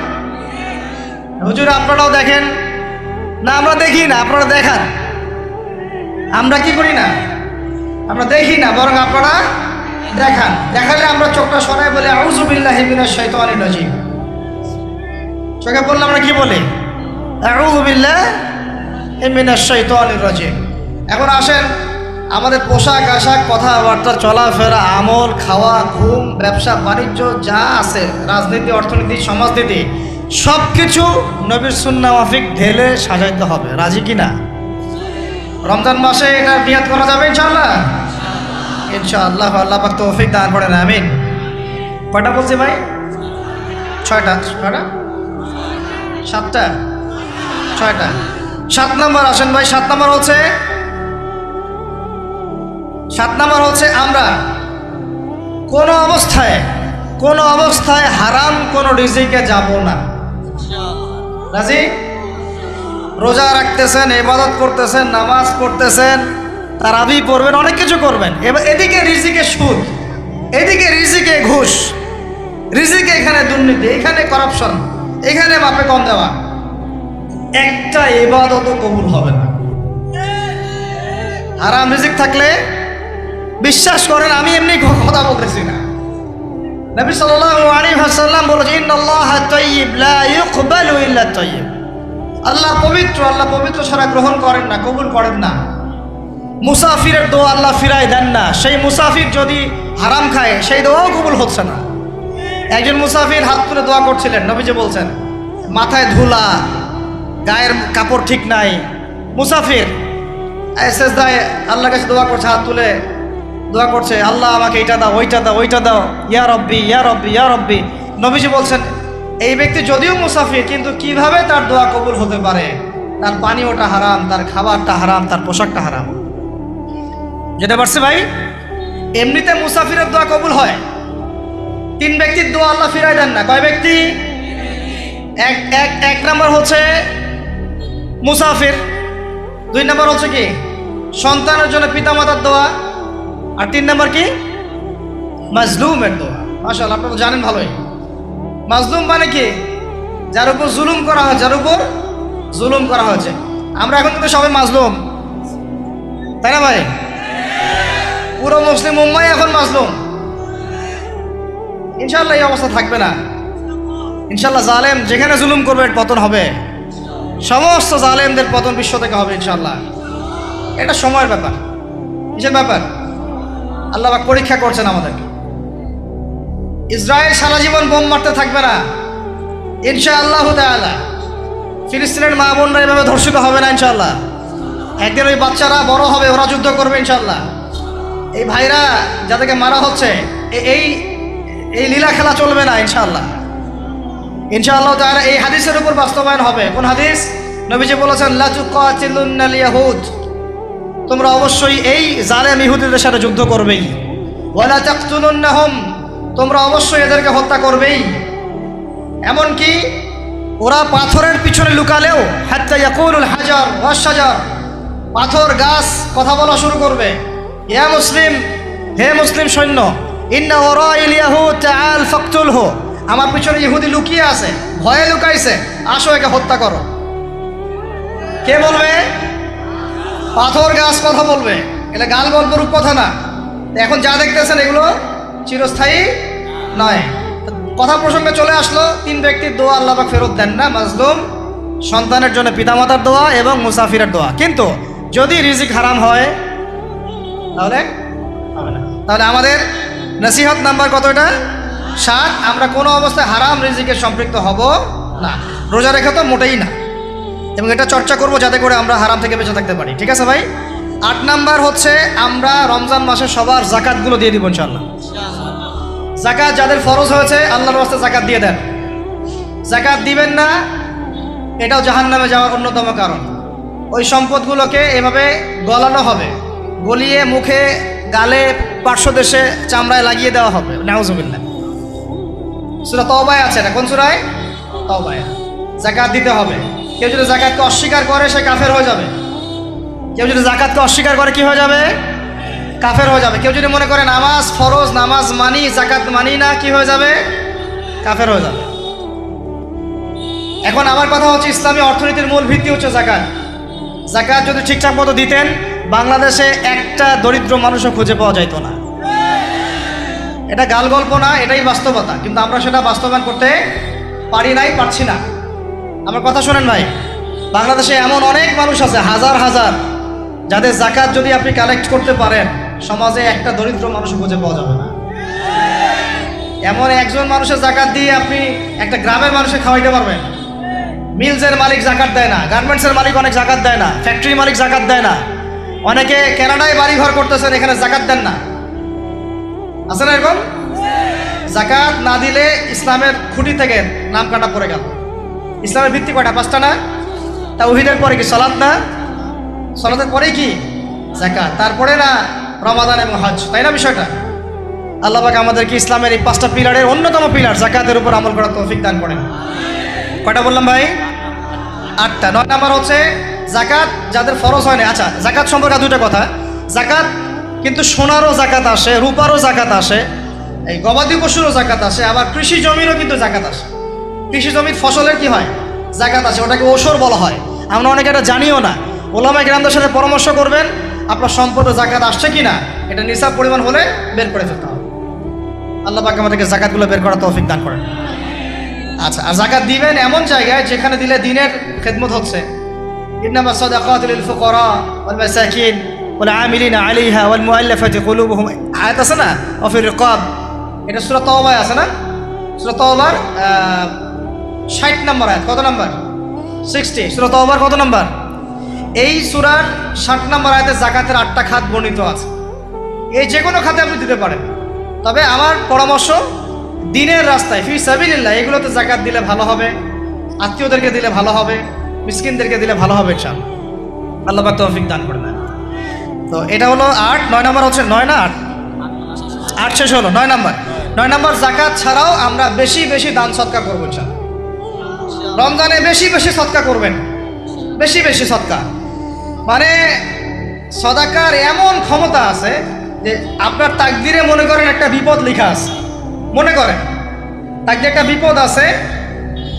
Speaker 1: হুজুর আপনারাও দেখেন না? আমরা দেখি না, আপনারা দেখান। আমরা কি করি না? আমরা দেখি না, বরং আপনারা দেখান। দেখালে আমরা চোখটা সরাই বলে আউযু বিল্লাহি মিনাশ শাইতানির রাজিম। চোখে বললে আমরা কি বলি? আউযু বিল্লাহি মিনাশ শাইতানির রাজিম। এখন আসেন, আমাদের পোশাক আশাক, কথাবার্তা, চলাফেরা, আমল, খাওয়া, ঘুম, ব্যবসা বাণিজ্য যা আছে, রাজনীতি, অর্থনীতি, সমাজনীতি, সব কিছু নবীর সুন্নাহ মাফিক ঢেলে সাজাইতে হবে। রাজি কিনা? রমজান মাসে এটা নিয়াত করা যাবে ইনশাআল্লাহ? ইনশাআল্লাহ। আল্লাহ পাক তৌফিক দান করেন, আমিন। কয়টা বলছি ভাই? 6টা। 7টা? 6টা। 7 নম্বর আসেন ভাই। 7 নম্বর হচ্ছে আমরা কোনো অবস্থায় হারাম কোনো রিজিকে যাব না। রাজি? রোজা রাখতেছেন, ইবাদত করতেছেন, নামাজ পড়তেছেন, তারাবি পড়বেন, অনেক কিছু করবেন। এবার এদিকে রিজিকে সুদ, এদিকে রিজিকে ঘুষ, রিজিকে এখানে দুর্নীতি, এখানে করাপশন, এখানে মাপে কম দেওয়া, একটা ইবাদতও কবুল হবে না। হারাম রিজিক থাকলে বিশ্বাস করেন, আমি এমনি কথা বলতেছি না। নবী সাল্লাল্লাহু আলাইহি ওয়াসাল্লাম বলেছেন, ইন্নাল্লাহা তাইয়্যিব লা ইউকবালু ইল্লা তাইয়্যিব। আল্লাহ পবিত্র, আল্লাহ পবিত্র ছাড়া গ্রহণ করেন না, কবুল করেন না। মুসাফিরের দোয়া আল্লাহ ফিরায় দেন না। সেই মুসাফির যদি হারাম খায়, সেই দোয়াও কবুল হচ্ছে না। একজন মুসাফির হাত তুলে দোয়া করছিলেন, নবীজি বলছেন মাথায় ধুলা, গায়ের কাপড় ঠিক নাই, মুসাফির সেজদায় আল্লাহর কাছে দোয়া করছে, হাত তুলে দোয়া করছে, আল্লাহ আমাকে এইটা দাও, ওইটা দাও, ওইটা দাও, ইয়া রব্বি, ইয়া রব্বি, ইয়া রব্বি। নবীজি বলছেন এই ব্যক্তি যদিও মুসাফির, কিন্তু কিভাবে তার দোয়া কবুল হতে পারে? তার পানীয়টা হারাম, তার খাবারটা হারাম, তার পোশাকটা হারাম। যেতে পারছে ভাই? এমনিতে মুসাফিরের দোয়া কবুল হয়। 3 ব্যক্তির দোয়া আল্লাহ ফিরাই দেন না। কয় ব্যক্তি? এক নম্বর হচ্ছে মুসাফির, 2 নম্বর হচ্ছে কি সন্তানের জন্য পিতামাতার দোয়া, আর 3 নম্বর কি মাজলুমের দোয়া। মাশাআল্লাহ, আপনারা তো জানেন ভালোই। মাজলুম মানে কি? যার উপর জুলুম করা হয়, যার উপর জুলুম করা হয়েছে। আমরা এখন কিন্তু সবাই মাজলুম, তাই না ভাই? পুরো মুসলিম উম্মাহ এখন মাজলুম। ইনশাআল্লাহ এই অবস্থা থাকবে না। ইনশাআল্লাহ জালেম যেখানে জুলুম করবে পতন হবে। সমস্ত জালেমদের পতন বিশ্ব থেকে হবে ইনশাআল্লাহ। এটা সময়ের ব্যাপার। কিসের ব্যাপার? আল্লাহ পাক পরীক্ষা করছেন আমাদেরকে। ইসরায়েল সারা জীবন বোম মারতে থাকবে না ইনশাআল্লাহ তাআলা। ফিলিস্তিনের মা বোনরা এভাবে ধর্ষিত হবে না ইনশাআল্লাহ। একদিন ওই বাচ্চারা বড় হবে, ওরা যুদ্ধ করবে ইনশাআল্লাহ। এই ভাইরা যাদেরকে মারা হচ্ছে, এই এই লীলা খেলা চলবে না ইনশাআল্লাহ। ইনশাআল্লাহ তাআলা এই হাদিসের উপর বাস্তবায়ন হবে। কোন হাদিস? নবীজি বলেছেন লা তুকাতিলুনাল ইয়াহুদ, তোমরা অবশ্যই এই জালেম ইহুদিদের সাথে যুদ্ধ করবেই। ওয়ালা তাকতুলুনহুম, তোমরা অবশ্যই এদেরকে হত্যা করবেই। এমনকি ওরা পাথরের পিছনে লুকালেও হাত্তা ইয়াকুলুল হাজার ওয়াশ শাজার, পাথর গাছ কথা বলা শুরু করবে। ইয়া মুসলিম, হে মুসলিম সৈন্য, ইন্না ওয়ারাইল ইয়াহুদ তাআল ফাকতুলহু, আমার পিছনে ইহুদি লুকিয়ে আছে, ভয়ে লুকাইছে, আসো একে হত্যা করো। কে বলবে? পাথর গাছ কথা বলবে। এটা গাল গল্প রূপ কথা না। এখন যা দেখতেছেন এগুলো চিরস্থায়ী নয়। কথা প্রসঙ্গে চলে আসলো, 3 ব্যক্তির দোয়া আল্লাহ পাক ফেরত দেন না, মাজলুম, সন্তানের জন্য পিতামাতার দোয়া এবং মুসাফিরের দোয়া। কিন্তু যদি রিজিক হারাম হয় তাহলে হবে না। তাহলে আমাদের নসিহত নাম্বার কত? এটা 7। আমরা কোনো অবস্থায় হারাম রিজিকে সম্পৃক্ত হব না, রোজা রেখে তো মোটেই না, এবং এটা চর্চা করব যাতে করে আমরা হারাম থেকে বেঁচে থাকতে পারি। ঠিক আছে ভাই? 8 নাম্বার হচ্ছে আমরা রমজান মাসে সবার জাকাতগুলো দিয়ে দিব ইনশাআল্লাহ। জাকাত যাদের ফরজ হয়েছে আল্লাহর রাস্তায় জাকাত দিয়ে দেন। জাকাত দিবেন না, এটাও জাহান্নামে যাওয়ার অন্যতম কারণ। ওই সম্পদগুলোকে এভাবে গলানো হবে, গলিয়ে মুখে, গালে, পার্শ্বদেশে, চামড়ায় লাগিয়ে দেওয়া হবে। নাউজুবিল্লাহ। সূরা তওবায় আছে, এটা কোন সূরায়? তওবায়। জাকাত দিতে হবে। কেউ যদি জাকাতকে অস্বীকার করে সে কাফের হয়ে যাবে। কেউ যদি জাকাতকে অস্বীকার করে কি হয়ে যাবে? কাফের হয়ে যাবে। কেউ যদি মনে করে নামাজ ফরজ, নামাজ মানি, জাকাত মানি না, কি হয়ে যাবে? কাফের হয়ে যাবে। এখন আমার কথা হচ্ছে, ইসলামী অর্থনীতির মূল ভিত্তি হচ্ছে জাকাত। জাকাত যদি ঠিকঠাক মতো দিতেন, বাংলাদেশে একটা দরিদ্র মানুষও খুঁজে পাওয়া যাইত না। এটা গাল গল্প না, এটাই বাস্তবতা। কিন্তু আমরা সেটা বাস্তবায়ন করতে পারি নাই, পারছি না। আমার কথা শোনেন ভাই, বাংলাদেশে এমন অনেক মানুষ আছে, হাজার হাজার, যাদের জাকাত যদি আপনি কালেক্ট করতে পারেন, সমাজে একটা দরিদ্র মানুষও খুঁজে পাওয়া যাবে না। এমন একজন মানুষের জাকাত দিয়ে আপনি একটা গ্রামের মানুষকে খাওয়াইতে পারবেন। মিলসের মালিক জাকাত দেয় না, গার্মেন্টসের মালিক অনেক জাকাত দেয় না, ফ্যাক্টরির মালিক জাকাত দেয় না, অনেকে কানাডায় বাড়ি ঘর করতেছেন, এখানে জাকাত দেন না। আছে না এরকম? জাকাত না দিলে ইসলামের খুঁটি থেকে নাম কাটা পড়ে গেল। ইসলামের ভিত্তি কয়টা? 5টা না? তাওহীদের পরে কি সালাত না? সালাতের পরে কি? জাকাত। তারপরে না রমাদান এবং হজ, তাই না বিষয়টা? আল্লাহ পাক আমাদেরকে ইসলামের এই 5টা পিলারের অন্যতম পিলার জাকাতের উপর আমল করার তৌফিক দান করেন। কয়টা বললাম ভাই? 8টা। 9 নাম্বার হচ্ছে জাকাত যাদের ফরজ হয় না। আচ্ছা, জাকাত সম্পর্কে 2টা কথা। জাকাত কিন্তু সোনারও জাকাত আসে, রূপারও জাকাত আসে, এই গবাদি পশুরও জাকাত আসে, আবার কৃষি জমিরও কিন্তু জাকাত আসে। কৃষি জমির ফসলের কি হয়? জাকাত আসে, ওটাকে ওসর বলা হয়। আমরা অনেকে এটা জানিও না। ওলামায়ে কেরামদের সাথে পরামর্শ করবেন, আপনার সম্পদে জাকাত আসছে কিনা, এটা নিসাব পরিমাণ হলে বের করে ফেলতে হবে। আল্লাহ পাক আমাদেরকে জাকাতগুলো বের করার তৌফিক দান করেন। আচ্ছা, আর জাকাত দিবেন এমন জায়গায় যেখানে দিলে দিনের খেদমত হচ্ছে। ইন্নামা সাদাকাতু লিল ফুকারা ওয়াল মাসাকিন ওয়াল আমিলিনা আলাইহা ওয়াল মুআল্লাফাতি কুলুবুহুম, আয়াত আছে না? ওয়া ফির রিকাব, এটা সূরা তাওবায় আছে না? সূরা তাওবার 60 নম্বর আয়াত। কত নম্বর? 60। সূরা তাওবার কত নম্বর? এই সূরার 60 নম্বর আয়াতে জাকাতের 8টা খাত বর্ণিত আছে। এই যে কোনো খাতে আপনি দিতে পারেন, তবে আমার পরামর্শ দিনের রাস্তায় ফি সাবিলিল্লাহ এগুলোতে জাকাত দিলে ভালো হবে, আত্মীয়দেরকে দিলে ভালো হবে, মিসকিনদেরকে দিলে ভালো হবে ইনশাআল্লাহ। আল্লাহ পাক তৌফিক দান করে দেন। তো এটা হলো 8। 9 নাম্বার হচ্ছে 9 না 8? 8 শেষ হলো। 9 নাম্বার। 9 নাম্বার, জাকাত ছাড়াও আমরা বেশি বেশি দান সদকা করবো ইনশাআল্লাহ। রমজানে বেশি বেশি সদকা করবেন, বেশি বেশি সদকা। মানে সদাকার এমন ক্ষমতা আছে যে আপনার তাকদিরে মনে করেন একটা বিপদ লেখা আছে, মনে করেন তাকদিরে একটা বিপদ আছে,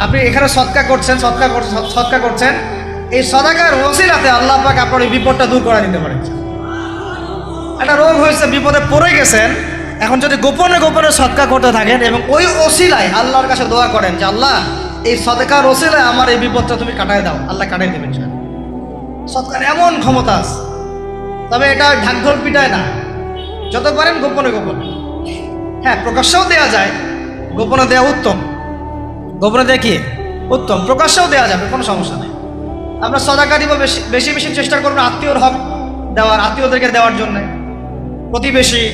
Speaker 1: আপনি এখানে সদকা করছেন, সদকা করছেন, এই সদাকার ওসিলাতে আল্লাহ পাক আপনার এই বিপদটা দূর করে দিতে পারেন। একটা রোগ হয়েছে, বিপদে পড়ে গেছেন, এখন যদি গোপনে গোপনে সদকা করতে থাকেন এবং ওই ওসিলায় আল্লাহর কাছে দোয়া করেন যে আল্লাহ এই সদকার ওসিলায় আমার এই বিপদটা তুমি কাটায় দাও, আল্লাহ কাটাই দেবেন। সদকার এমন ক্ষমতা আছে, তবে এটা ঢাকঢোল পিটায় না, যত পারেন গোপনে গোপনে। হ্যাঁ, প্রকাশ্যেও দেওয়া যায়, গোপনে দেওয়া উত্তম। গোপনে দেওয়া কি উত্তম, প্রকাশ্যেও দেওয়া যাবে, কোনো সমস্যা নেই। আমরা সদাকা দিব, বেশি বেশি চেষ্টা করবো আত্মীয়র হক দেওয়ার, আত্মীয়দেরকে দেওয়ার জন্য। প্রতিবেশী,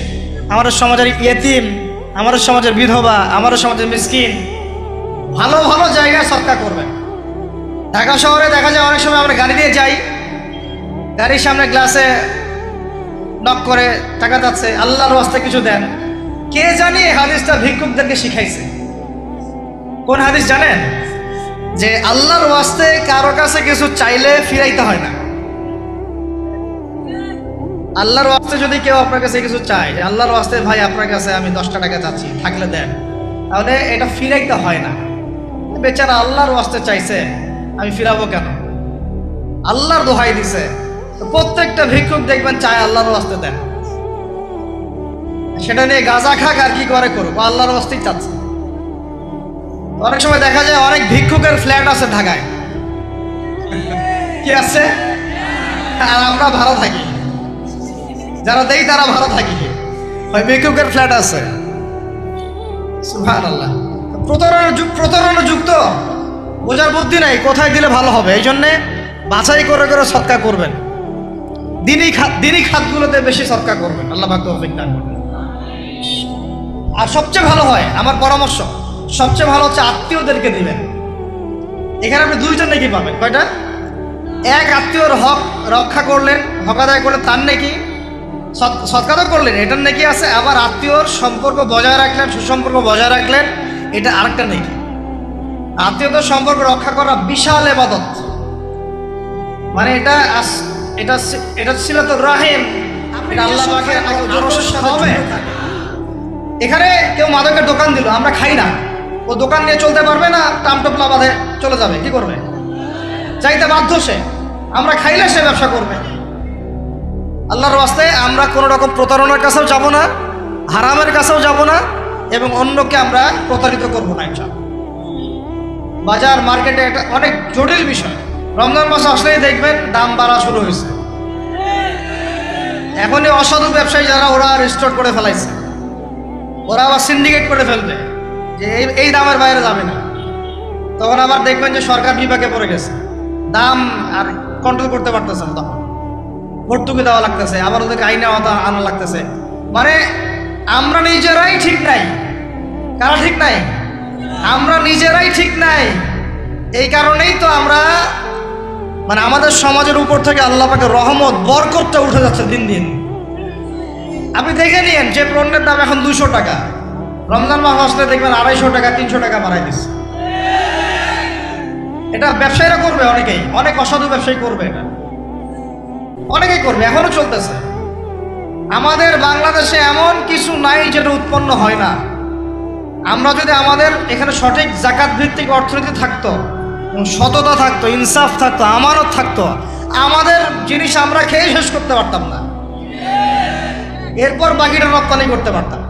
Speaker 1: আমাদের সমাজের ইয়েতিম, আমাদের সমাজের বিধবা, আমাদের সমাজের মিসকিন, ভালো ভালো জায়গায় সদকা করবেন। ঢাকা শহরে দেখা যায় অনেক সময় আমরা গাড়ি দিয়ে যাই, গাড়ির সামনে গ্লাসে নক করে টাকা যাচ্ছে, আল্লাহর ওয়াস্তে কিছু দেন। কে জানি এই হাদিসটা ভিক্ষুকদেরকে শিখাইছে। কোন হাদিস জানেন? যে আল্লাহর ওয়াস্তে কারো কাছে কিছু চাইলে ফিরাইতে হয় না। আল্লাহর ওয়াস্তে যদি কেউ আপনার কাছে কিছু চায়, আল্লাহর ওয়াস্তে ভাই আপনার কাছে আমি 10টা টাকা চাচ্ছি, থাকলে দেন, তাহলে এটা ফিরাইতে হয় না। বেচারা আল্লাহর ওয়াস্তে চাইছে, আমি ফিরাবো কেন? আল্লাহর দোহাই দিছে। প্রত্যেকটা ভিক্ষুক দেখবেন চায় আল্লাহর ওয়াস্তে দেন। সেটা নিয়ে গাঁজা খাক আর কি করে করুক, আল্লাহর ওয়াস্তেই চাচ্ছে। অনেক সময় দেখা যায় অনেক ভিক্ষুকের ফ্ল্যাট আছে ঢাকায়, কি আছে, আর আমরা ভালো থাকি, যারা দেই তারা ভালো থাকি, ওই ভিক্ষুকের ফ্ল্যাট আছে। সুবহানাল্লাহ। প্রতারণার যুক্ত, বোঝার বুদ্ধি নাই কোথায় দিলে ভালো হবে, এই জন্যে বাছাই করে করে সৎকা করবেন, দিনই খাতগুলোতে বেশি সৎকা করবেন, আল্লাহ পাক তৌফিক দান করবেন। আর সবচেয়ে ভালো হয়, আমার পরামর্শ, সবচেয়ে ভালো হচ্ছে আত্মীয়দেরকে দিবেন। এখানে আপনি দুইজন নাকি পাবেন, কয়টা? এক, আত্মীয়র হক রক্ষা করলেন, হক আদায় করলেন, তার নাকি সৎকা তো করলেন, এটার নাকি আছে। আবার আত্মীয়র সম্পর্ক বজায় রাখলেন, সুসম্পর্ক বজায় রাখলেন, এটা আরেকটা নাকি। আত্মীয়তার সম্পর্ক রক্ষা করা বিশাল ইবাদত, মানে এটা সিলাতুর রাহিম, আল্লাহ পাকের আদরের সাথে হবে। এখানে কেউ মাদকের দোকান দিল, আমরা খাই না, ও দোকান নিয়ে চলতে পারবে না, টামটপলা বাঁধে চলে যাবে, কি করবে? চাইতে বাধ্য সে, আমরা খাইলে সে ব্যবসা করবে। আল্লাহর ওয়াস্তে আমরা কোনো রকম প্রতারণার কাছেও যাব না, হারামের কাছেও যাব না, এবং অন্যকে আমরা প্রতারিত করবো না ইনশাআল্লাহ। বাজার মার্কেটে একটা অনেক জটিল বিষয়, রমজান মাস আসলেই দেখবেন দাম বাড়া শুরু হয়েছে। এখনই অসাধু ব্যবসায়ী যারা, ওরা রিস্টোর করে ফেলাইছে, ওরা আবার সিন্ডিকেট করে ফেলবে যে এই দামের বাইরে যাবে না। তখন আবার দেখবেন যে সরকার বিপাকে পড়ে গেছে, দাম আর কন্ট্রোল করতে পারতেছে না, তখন ভর্তুকি দেওয়া লাগতেছে, আবার ওদেরকে আইনে আনা লাগতেছে। মানে আমরা নিজেরাই ঠিক নাই। কারা ঠিক নাই? আমরা নিজেরাই ঠিক নাই। এই কারণেই তো আমরা, মানে আমাদের সমাজের উপর থেকে আল্লাহ পাকের রহমত, বরকতটা উঠে যাচ্ছে দিন দিন। আপনি দেখে নিন, যে পণ্যের দাম এখন 200 টাকা, রমজান মাস আসলে দেখবেন 250 টাকা 300 টাকা বাড়াই দিচ্ছে। এটা ব্যবসায়ীরা করবে, অনেক অসাধু ব্যবসায়ী করবে, এটা অনেকেই করবে, এখনো চলতেছে। আমাদের বাংলাদেশে এমন কিছু নাই যেটা উৎপন্ন হয় না। আমরা যদি আমাদের এখানে সঠিক জাকাত ভিত্তিক অর্থনীতি থাকতো, সততা থাকতো, ইনসাফ থাকতো, আমানত থাকতো, আমাদের জিনিস আমরা খেয়ে শেষ করতে পারতাম না, এরপর বাকিটা রপ্তানি করতে পারতাম।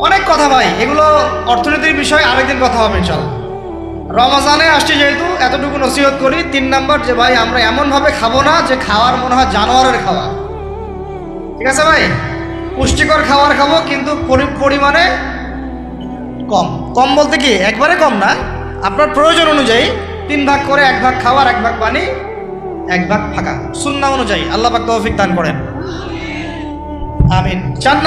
Speaker 1: অনেক কথা ভাই, এগুলো অর্থনীতির বিষয়, আরেকদিন কথা হবে ইনশাআল্লাহ। রমজানে আসছে যেহেতু, এতটুকু নসিহত করি। 3 নাম্বার, যে ভাই আমরা এমনভাবে খাবো না যে খাওয়ার মনে হয় জানোয়ারের খাওয়া, ঠিক আছে ভাই? পুষ্টিকর খাবার খাবো, কিন্তু পরিমাণে কম। কম বলতে কি একবারে কম না, আপনার প্রয়োজন অনুযায়ী 3 ভাগ করে, 1 ভাগ খাবার, 1 ভাগ পানি, 1 ভাগ ফাঁকা, সুন্নাহ অনুযায়ী। আল্লাহ পাক তৌফিক দান করেন, আমিন। 4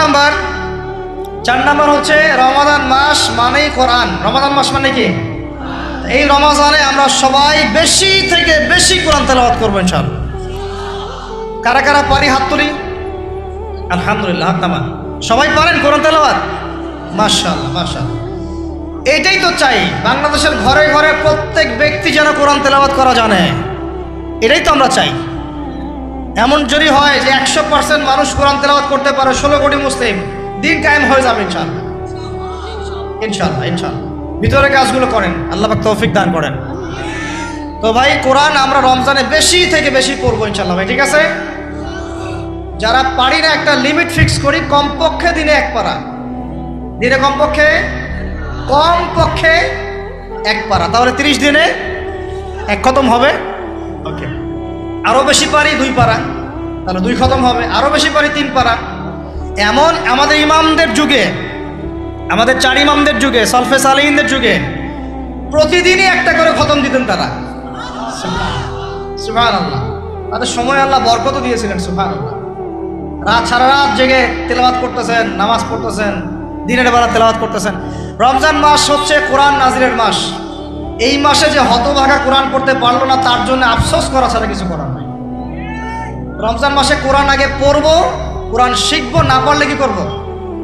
Speaker 1: নাম্বার হচ্ছে রমাদান মাস মানেই কোরআন। রমাদান মাস মানে কি? এই রমজানে আমরা সবাই বেশি থেকে বেশি কোরআন তেলাওয়াত করবো ইনশাআল্লাহ। কারা কারা পারি হাত তুলি, আলহামদুলিল্লাহ, হাত নামান। সবাই পারেন কোরআন তেলাওয়াত? মাশাআল্লাহ, মাশাআল্লাহ। এইটাই তো চাই, বাংলাদেশের ঘরে ঘরে প্রত্যেক ব্যক্তি যেন কোরআন তেলাওয়াত করা জানে, এটাই তো আমরা চাই। এমন যদি হয় যে 100% মানুষ কোরআন তেলাওয়াত করতে পারে, 16 কোটি মুসলিম, দিন কায়েম হয়ে যাবে ইনশাআল্লাহ, ইনশাআল্লাহ, ইনশাআল্লাহ। ভিতরে কাজগুলো করেন, আল্লাহ পাক তৌফিক দান করেন। তো ভাই, কোরআন আমরা রমজানে বেশি থেকে বেশি পড়বো ইনশাআল্লাহ ভাই, ঠিক আছে? যারা পারি না, একটা লিমিট ফিক্স করি, কমপক্ষে দিনে 1 পারা, দিনে কমপক্ষে 1 পারা, তাহলে 30 দিনে 1 খতম হবে। ওকে, আরও বেশি পারি 2 পারা, তাহলে 2 খতম হবে। আরও বেশি পারি 3 পারা। এমন আমাদের ইমামদের যুগে, আমাদের 4 ইমামদের যুগে, সলফে সালিহিনদের যুগে প্রতিদিনই 1টা করে খতম দিতেন তারা। সুবহানাল্লাহ। তাদের সময় আল্লাহ বরকত দিয়েছিলেন, সুবহানাল্লাহ। সারা রাত জেগে তেলাওয়াত করতেছেন, নামাজ পড়তেছেন, দিনের বেলা তেলাওয়াত করতেছেন। রমজান মাস হচ্ছে কোরআন নাজিলের মাস। এই মাসে যে হতভাগা কোরআন পড়তে পারলো না, তার জন্য আফসোস করা ছাড়া কিছু করার নাই। রমজান মাসে কোরআন আগে পড়বো, কোরআন শিখবো, না পারলে কি করবো?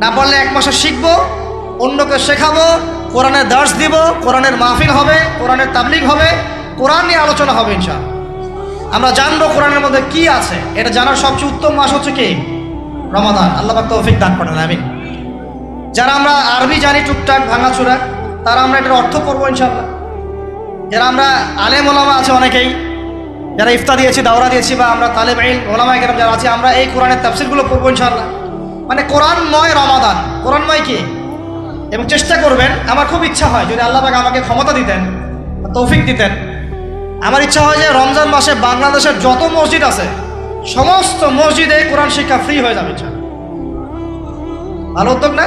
Speaker 1: না পারলে 1 মাসে শিখবো, অন্যকে শেখাবো, কোরআনের দার্স দিব, কোরআনের মাহফিল হবে, কোরআনের তাবলীগ হবে, কোরআন নিয়ে আলোচনা হবে ইনশাআল্লাহ। আমরা জানবো কোরআনের মধ্যে কি আছে। এটা জানার সবচেয়ে উত্তম মাস হচ্ছে কি? রমাদান। আল্লাহ পাক তৌফিক দান করেন, আমিন। যারা আমরা আরবি জানি টুকটাক ভাঙাচোরা, তারা আমরা এটার অর্থ পড়বো ইনশাআল্লাহ। যারা আমরা আলেম ওলামা আছে অনেকেই, যারা ইফতা দিয়েছি, দাওরা দিয়েছি, বা আমরা তালেব ইলম ওলামায়ে কেরাম যারা আছি, আমরা এই কোরআনের তাফসীরগুলো পড়বো ইনশাআল্লাহ। মানে কোরআনময় রমাদান। কোরআনময় কি? এবং চেষ্টা করবেন। আমার খুব ইচ্ছা হয় যদি আল্লাহ পাক আমাকে ক্ষমতা দিতেন, তৌফিক দিতেন, আমার ইচ্ছা হয় যে রমজান মাসে বাংলাদেশের যত মসজিদ আছে সমস্ত মসজিদে কোরআন শিক্ষা ফ্রি হয়ে যাবে। ইচ্ছা ভালো উদ্যোগ না?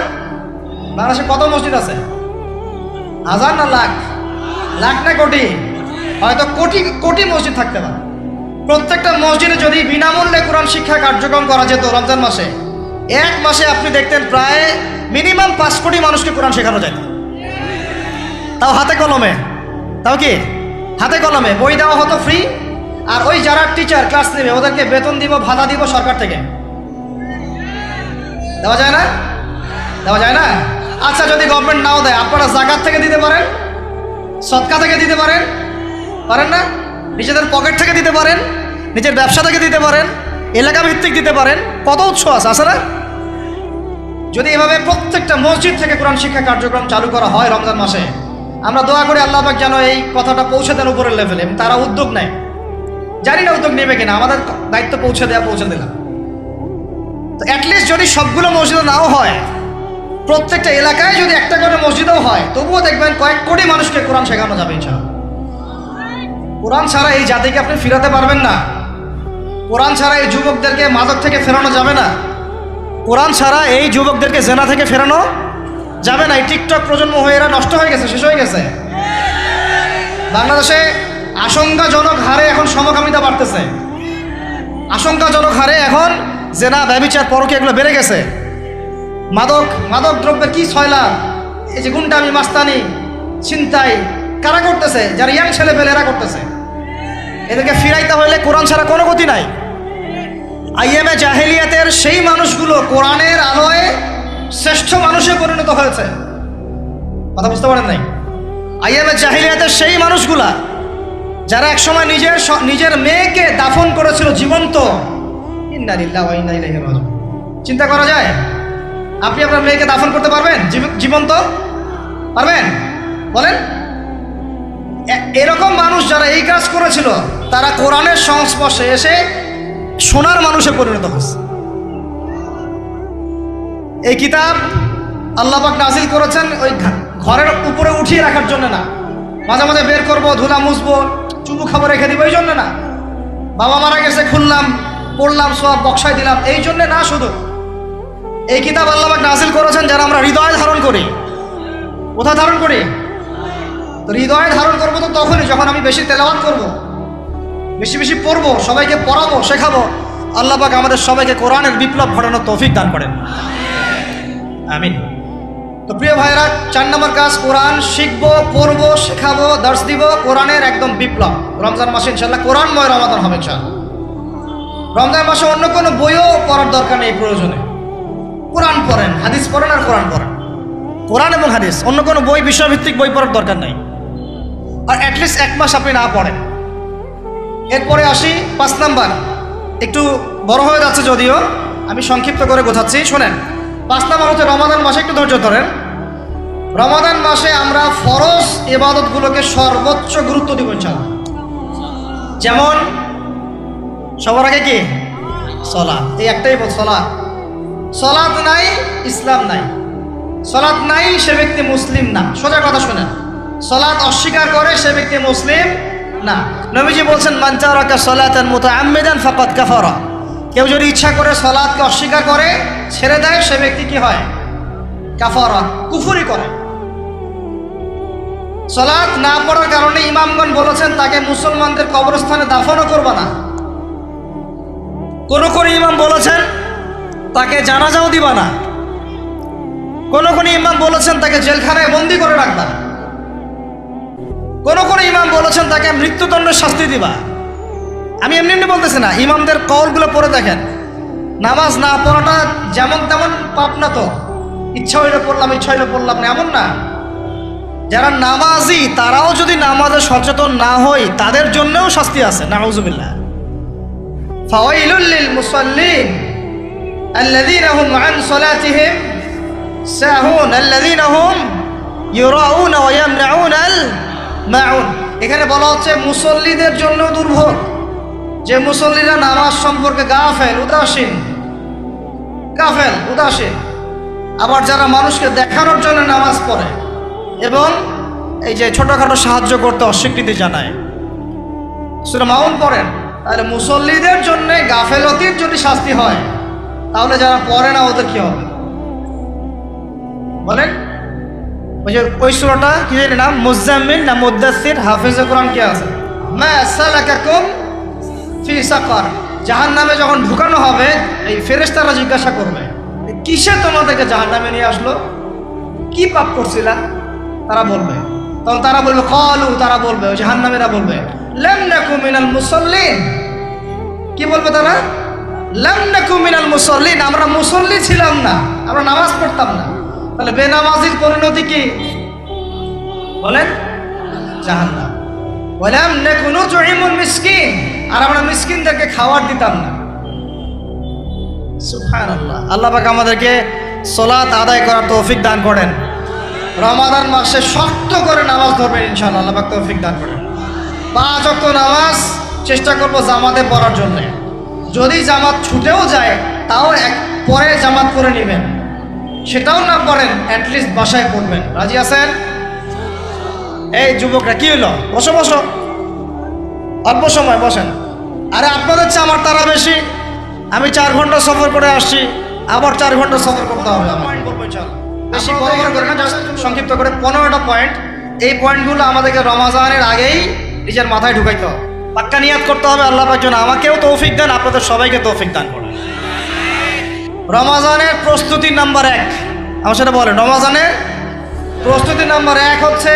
Speaker 1: বাংলাদেশে কত মসজিদ আছে? হাজার না লাখ? লাখ না কোটি? হয়তো কোটি কোটি মসজিদ থাকতে পারে। প্রত্যেকটা মসজিদে যদি বিনামূল্যে কোরআন শিক্ষা কার্যক্রম করা যেত রমজান মাসে, এক মাসে আপনি দেখতেন প্রায় মিনিমাম 5 কোটি মানুষকে কোরআন শেখানো যেত। তাও হাতে কলমে। তাও কি হাতে কলমে? বই দেওয়া হতো ফ্রি, আর ওই যারা টিচার ক্লাস নেবে ওদেরকে বেতন দিব, ভাতা দিব সরকার থেকে। দেওয়া যায় না? দেওয়া যায় না? আচ্ছা, যদি গভর্নমেন্ট নাও দেয়, আপনারা জাকাত থেকে দিতে পারেন, সদকা থেকে দিতে পারেন, পারেন না? নিজেদের পকেট থেকে দিতে পারেন, নিজের ব্যবসা থেকে দিতে পারেন, এলাকা ভিত্তিক দিতে পারেন। কত উৎস আছে না? যদি এভাবে প্রত্যেকটা মসজিদ থেকে কোরআন শিক্ষা কার্যক্রম চালু করা হয় রমজান মাসে, আমরা দোয়া করি আল্লাহ পাক যেন এই কথাটা পৌঁছে দেন উপরের লেভেলে। তারা উদ্যোগ নেয়, জানি না উদ্যোগ নেবে কিনা, আমাদের দায়িত্ব পৌঁছে দিলাম। তো অ্যাটলিস্ট যদি সবগুলো মসজিদে নাও হয়, প্রত্যেকটা এলাকায় যদি একটা করে মসজিদও হয়, তবুও দেখবেন কয়েক কোটি মানুষকে কোরআন শেখানো যাবে ইনশাআল্লাহ। কোরআন ছাড়া এই জাতিকে আপনি ফিরাতে পারবেন না। কোরআন ছাড়া এই যুবকদেরকে মাদক থেকে ফেরানো যাবে না। কোরআন ছাড়া এই যুবকদেরকে জেনা থেকে ফেরানো যাবে না। এই টিকটক প্রজন্ম হয়ে এরা নষ্ট হয়ে গেছে, শেষ হয়ে গেছে। বাংলাদেশে আশঙ্কাজনক হারে এখন সমকামিতা বাড়তেছে। আশঙ্কাজনক হারে এখন জেনা, ব্যভিচার, পরকীয়া এগুলো বেড়ে গেছে। মাদক দ্রব্যের কি ছয়লাভ, এই যে গুন্ডামি, মাস্তানি, ছিনতাই কারা করতেছে? যারা ইয়াং ছেলে পেলে এরা করতেছে। এদেরকে ফিরাইতে হইলে কোরআন ছাড়া কোনো গতি নাই। আইএমএ জাহেলিয়াতের সেই মানুষগুলো কোরআনের আলোয় শ্রেষ্ঠ মানুষে পরিণত হয়েছে। কথা বুঝতে পারেন নাই? আইএমএ জাহেলিয়াতের সেই মানুষগুলা যারা একসময় নিজের মেয়েকে দাফন করেছিল জীবন্ত। ইন্না লিল্লাহি ওয়া ইন্না ইলাইহি রাজিউন। চিন্তা করা যায়? আপনি আপনার মেয়েকে দাফন করতে পারবেন জীবন্ত? পারবেন? বলেন। এরকম মানুষ যারা এই কাজ করেছিল তারা কোরআনের সংস্পর্শে এসে সোনার মানুষে পরিণত হয়েছে। এই কিতাব আল্লাহ পাক নাজিল করেছেন ওই ঘরের উপরে উঠিয়ে রাখার জন্য না, মাঝে মাঝে বের করবো, ধুলা মুছবো, চুমু খাবো, রেখে দিব, এই জন্য না। বাবা মারা গেছে, খুললাম, পড়লাম, সব বক্সায় দিলাম, এই জন্যে না। শুধু এই কিতাব আল্লাহ পাক নাজিল করেছেন যারা আমরা হৃদয়ে ধারণ করি। কোথায় ধারণ করি? তো হৃদয়ে ধারণ করবো তো তখনই যখন আমি বেশি তেলাওয়াত করব, বেশি বেশি পড়বো, সবাইকে পড়াবো, শেখাবো। আল্লাহ পাক আমাদের সবাইকে কোরআনের বিপ্লব ঘটানোর তৌফিক দান করেন, আমিন। তো প্রিয় ভাইরা, 4 নম্বর কাজ, কোরআন শিখবো, পড়বো, শেখাবো, দর্শ দিব। কোরআনের একদম বিপ্লব। রমজান মাসে ইনশাল্লাহ কোরআনময় রমাদান হবে ইনশাল্লাহ। রমজান মাসে অন্য কোনো বইও পড়ার দরকার নেই। প্রয়োজনে কোরআন পড়েন, হাদিস পড়েন আর কোরআন পড়েন। কোরআন এবং হাদিস, অন্য কোনো বই, বিষয়ভিত্তিক বই পড়ার দরকার নাই। আর অ্যাটলিস্ট 1 মাস আপনি না পড়েন। এরপরে আসি 5 নাম্বার। একটু বড় হয়ে যাচ্ছে যদিও, আমি সংক্ষিপ্ত করে বোঝাচ্ছি, শোনেন। 5 নাম্বার হচ্ছে রমাদান মাসে, একটু ধৈর্য ধরেন। রমাদান মাসে আমরা ফরজ ইবাদতগুলোকে সর্বোচ্চ গুরুত্ব দিব ইনশাআল্লাহ। যেমন সবার আগে কি? সালাত। এই একটাই বল, সালাত। সালাত নাই, ইসলাম নাই। সালাত নাই, সে ব্যক্তি মুসলিম না। সোজা কথা শুনেন, সালাত অস্বীকার করে সে ব্যক্তি মুসলিম না। নবীজি বলছেন, মান তারাকা সালাতান মুতাআম্মিদান ফাকাদ কাফারা। কেউ যদি ইচ্ছা করে সালাতকে অস্বীকার করে, ছেড়ে দেয়, সে ব্যক্তি কি হয়? কাফারা, কুফরি করে। সালাত না পড়ার কারণে ইমামগণ বলেছেন তাকে মুসলমানদের কবরস্থানে দাফনও করবে না। কোন কোন ইমাম বলেছেন তাকে জানাজাও দিবা না। কোন কোন ইমাম বলেছেন তাকে জেলখানায় বন্দি করে রাখবা। কোন কোন ইমাম বলেছেন তাকে মৃত্যুদণ্ডের শাস্তি দিবা। আমি এমনি এমনি বলতেছি না, ইমামদের কওলগুলো পড়ে দেখেন। নামাজ না পড়াটা যেমন তেমন পাপ না তো, ইচ্ছা হইলে পড়লাম, ইচ্ছা হইলে পড়লাম না, এমন না। যারা নামাজি তারাও যদি নামাজে সচেতন না হয়, তাদের জন্যও শাস্তি আছে। নাউযুবিল্লাহ। ফাওয়াইলুল লিল মুসাল্লিন আল্লাযীনা হুম আন সালাতিহিম সাহুন আল্লাযীনা হুম ইউরাউনা ওয়া ইয়ামনাউনাল মাউন। এখানে বলা হচ্ছে মুসল্লিদের জন্য দুর্ভোগ, যে মুসল্লিরা নামাজ সম্পর্কে গাফেল, উদাসীন। আবার যারা মানুষকে দেখানোর জন্য নামাজ পড়ে এবং এই যে ছোটোখাটো সাহায্য করতে অস্বীকৃতি জানায়, সূরা মাউন পড়েন, তাহলে মুসল্লিদের জন্য গাফেলতির যদি শাস্তি হয়, তাহলে যারা পড়ে না ওদের কি হবে বলেন? ওই যে ওই সূরাটা কি জানি নাম, মুজাম্মিল না মুদ্দাসসির, হাফেজে কোরআন কে আছে, মা সালাকাকুম ফি সাকার, জাহান্নামে যখন ঢুকানো হবে এই ফেরেশতারা জিজ্ঞাসা করবে কিসে তোমাদেরকে জাহান্নামে নিয়ে আসলো, কি পাপ করছিলা? তারা বলবে, তখন তারা বলবে ক্বালু, তারা বলবে, ওই জাহান্নামীরা বলবে লাম নাকু মিনাল মুসাল্লিন। কি বলবে তারা? লাম নাকু মিনাল মুসাল্লিন, আমরা মুসল্লি ছিলাম না, আমরা নামাজ পড়তাম না। তাহলে বেনামাজির পরিণতি কি বলেন? জাহান্নাম। ওয়ালাম নাকু নুতঈমুল মিসকিন, আর আমরা মিসকিনদেরকে খাবার দিতাম না। সুবহানাল্লাহ। আল্লাহ পাক আমাদেরকে সালাত আদায় করার তৌফিক দান করেন। রমাদান মাসে শক্ত করে নামাজ ধরবেন ইনশাআল্লাহ, আল্লাহ পাক তৌফিক দান করেন। 5 ওয়াক্ত নামাজ চেষ্টা করব জামাতে পড়ার জন্য। যদি জামাত ছুটেও যায় তাও পরে জামাত করে নেবেন, সেটাও না পড়েন অ্যাটলিস্ট বাসায় পড়বেন। রাজি আছেন? এই যুবকরা কি হলো, বসো বসো, অল্প সময় বসেন। আরে আপনাদের চেয়ে আমার তারা বেশি, আমি 4 ঘন্টা সফর করে আসছি, আবার 4 ঘন্টা সফর করতে হবে আমার। বেশি বড় বড় করে না, সংক্ষিপ্ত করে 15টা পয়েন্ট। এই পয়েন্টগুলো আমাদেরকে রমাজানের আগেই নিজের মাথায় ঢুকাইতে হবে, পাক্কা নিয়াত করতে হবে আল্লাহ পাক যেন আমাকেও তৌফিক দেন, আপনাদের সবাইকে তৌফিক দান করেন। রমাজানের প্রস্তুতি নাম্বার 1, আমার সেটা বলেন। রমাজানের প্রস্তুতি নাম্বার 1 হচ্ছে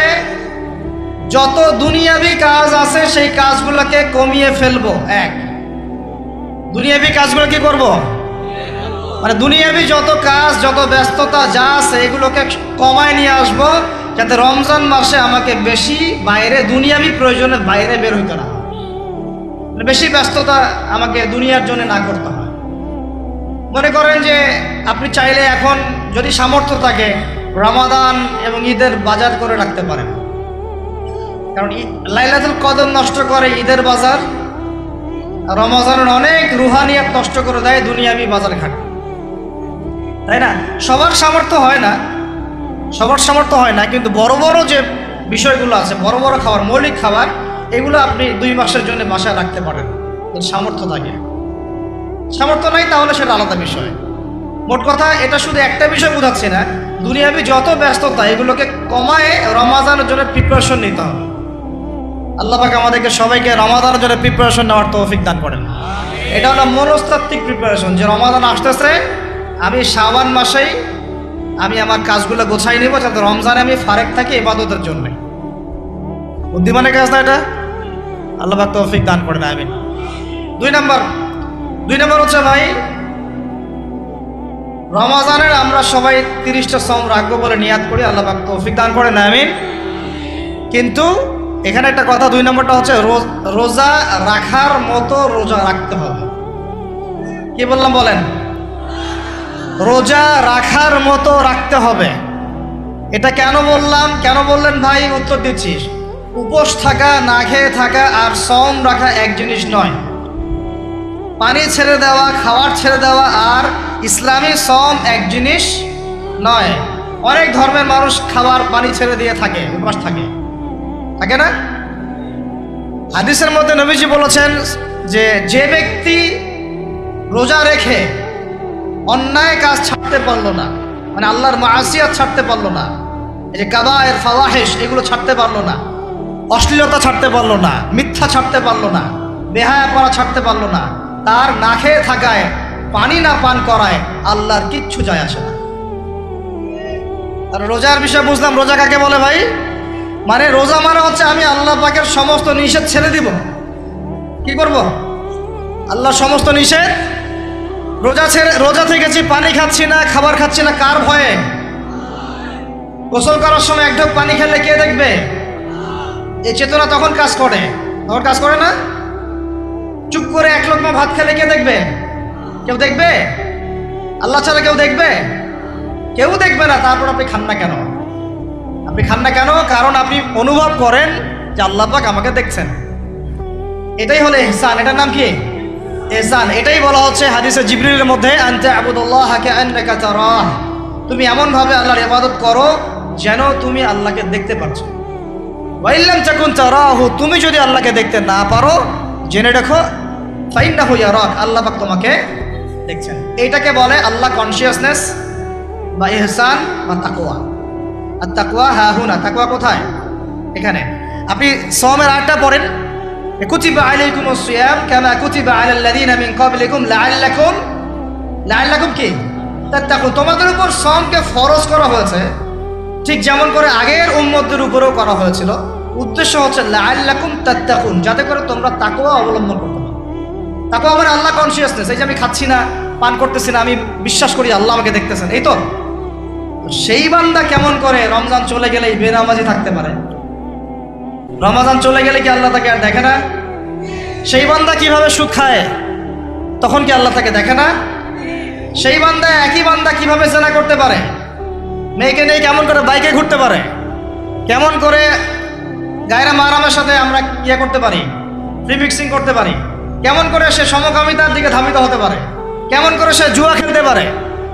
Speaker 1: যত দুনিয়াবি কাজ আছে সেই কাজগুলোকে কমিয়ে ফেলবো। 1, দুনিয়াবি কাজগুলো কি করব, মানে দুনিয়াবি যত কাজ, যত ব্যস্ততা যা আছে এগুলোকে কমায় নিয়ে আসবো, যাতে রমজান মাসে আমাকে বেশি বাইরে দুনিয়াবি প্রয়োজনের বাইরে বের হইতে না হয়, বেশি ব্যস্ততা আমাকে দুনিয়ার জন্য না করতে হয়। মনে করেন যে আপনি চাইলে এখন যদি সামর্থ্য থাকে রমাদান এবং ঈদের বাজার করে রাখতে পারেন, কারণ লাইলাতুল কদর নষ্ট করে ঈদের বাজার, রমজানের অনেক রুহানিয়াত নষ্ট করে দেয় দুনিয়াবি বাজার ঘাট, তাই না? সবার সামর্থ্য হয় না, সবার সামর্থ্য হয় না, কিন্তু বড় বড় যে বিষয়গুলো আছে, বড় বড় খাবার, মৌলিক খাবার, এগুলো আপনি 2 মাসের জন্য বাসায় রাখতে পারেন যদি সামর্থ্য থাকে। সামর্থ্য নাই তাহলে সেটা আলাদা বিষয়। মোট কথা এটা শুধু একটা বিষয় বোঝাচ্ছে না, দুনিয়াবি যত ব্যস্ততা এগুলোকে কমায় রমাজানের জন্য প্রিপারেশন নিতে হবে। আল্লাহ পাক আমাদেরকে সবাইকে রমাদানের জন্য প্রিপারেশন নেওয়ার তৌফিক দান করেন। এটা হলো মনস্তাত্ত্বিক প্রিপারেশন, যে রমাদান আসতেছে, আমি শাবান মাসেই আমি আমার কাজগুলো গোছাই নেব যাতে রমজানে আমি ফারেক থাকি ইবাদতের জন্য। বুদ্ধিমানের কাজ না এটা? আল্লাহ পাক তৌফিক দান করেন, আমিন। 2 নম্বর হচ্ছে ভাই, রমাজানের আমরা সবাই 30টা সওম রাখবো বলে নিয়াত করি, আল্লাহ পাক তৌফিক দান করেন, আমিন। কিন্তু এখানে একটা কথা, 2 নম্বরটা হচ্ছে রোজা রাখার মতো রোজা রাখতে হবে। কি বললাম বলেন? রোজা রাখার মতো রাখতে হবে। এটা কেন বললাম, কেন বললেন ভাই? উত্তর দিচ্ছিস। উপোস থাকা, না খেয়ে থাকা আর সওম রাখা এক জিনিস নয়। পানি ছেড়ে দেওয়া, খাবার ছেড়ে দেওয়া আর ইসলামী সওম এক জিনিস নয়। অনেক ধর্মের মানুষ খাবার পানি ছেড়ে দিয়ে থাকে, উপবাস থাকে, থাকে না? হাদিসের মধ্যে নবীজি বলেছেন যে ব্যক্তি রোজা রেখে অন্যায় কাজ ছাড়তে পারলো না, মানে আল্লাহর মাসিয়াত ছাড়তে পারলো না, এই যে কাবায়ের ফাওয়াহিশ এগুলো ছাড়তে পারলো না, অশ্লীলতা ছাড়তে পারলো না, মিথ্যা ছাড়তে পারলো না, বেহায়াপনা ছাড়তে পারলো না, তার না খেয়ে থাকায়, পানি না পান করায় আল্লাহর কিচ্ছু যায় আসে না। আর রোজার বিষয় বুঝলাম। রোজা কাকে বলে ভাই? মানে রোজা মানে হচ্ছে আমি আল্লাহ পাকের সমস্ত নিষেধ ছেড়ে দিব। কি করব? আল্লাহর সমস্ত নিষেধ রোজা থেকেছি, পানি খাচ্ছি না, খাবার খাচ্ছি না, কার ভয়ে? গোসল করার সময় 1 ঢোক পানি খেলে কে দেখবে? এই চেতনা তখন কাজ করে, তখন কাজ করে না? চুপ করে 1 লোকমা ভাত খেলে কে দেখবে? কেউ দেখবে? আল্লাহ ছাড়া কেউ দেখবে? কেউ দেখবে না। তারপর আপনি খান না কেন? আপনি খান না কেন? কারণ আপনি অনুভব করেন যে আল্লাহ পাক আমাকে দেখছেন। এটাই হলো ইহসান। এটার নাম কি? ইহসান। এটাই বলা হচ্ছে হাদিসে জিবরিলের মধ্যে, আনতা আবুদুল্লাহ কাআন্নাকা তারাহ, তুমি এমনভাবে আল্লাহর ইবাদত করো যেন তুমি আল্লাহকে দেখতে পাচ্ছ। ওয়াইল্লাম তাকুন তারাহু, তুমি যদি আল্লাহকে দেখতে না পারো জেনে রাখো ফাইন্নাহু ইয়ারাক, আল্লাহ পাক তোমাকে দেখছেন। এইটাকে বলে আল্লাহ কনসিয়াসনেস বা ইহসান বা তাকওয়া। আর তাকওয়া হাহুনা, তাকওয়া কোথায়? এখানে। আপনি সওমের আয়াতটা পড়েন, কুতিবা আলাইকুমুস সিয়াম কামা কুতিবা আলাল লাযিনা মিন ক্বাবলিকুম লাআল্লাকুম কি তাত্তাকুন, তোমাদের উপর সওমকে ফরজ করা হয়েছে ঠিক যেমন করে আগের উম্মতদের উপরেও করা হয়েছিল। উদ্দেশ্য হচ্ছে লাআল্লাকুম তাত্তাকুন, যাতে করে তোমরা তাকওয়া অবলম্বন করতে পারো। তাকওয়া মানে আল্লাহ কনসিয়াসনেস, এই যে আমি খাচ্ছি না, পান করতেছি না, আমি বিশ্বাস করি আল্লাহ আমাকে দেখতেছেন, এই তো। সেই বান্দা কেমন করে রমজান চলে গেলেই বেনামাজি থাকতে পারে? রমজান চলে গেলে কি আল্লাহ তাকে আর দেখে না? সেই বান্দা কিভাবে সুদ খায়, তখন কি আল্লাহ তাকে দেখে না? সেই বান্দা, একই বান্দা কিভাবে জেনা করতে পারে, মেয়েকে নিয়ে কেমন করে বাইকে ঘুরতে পারে, কেমন করে গায়রা মাহরামের সাথে আমরা ইয়ে করতে পারি, প্রিমিক্সিং করতে পারি, কেমন করে সে সমকামিতার দিকে ধাবিত হতে পারে, কেমন করে সে জুয়া খেলতে পারে,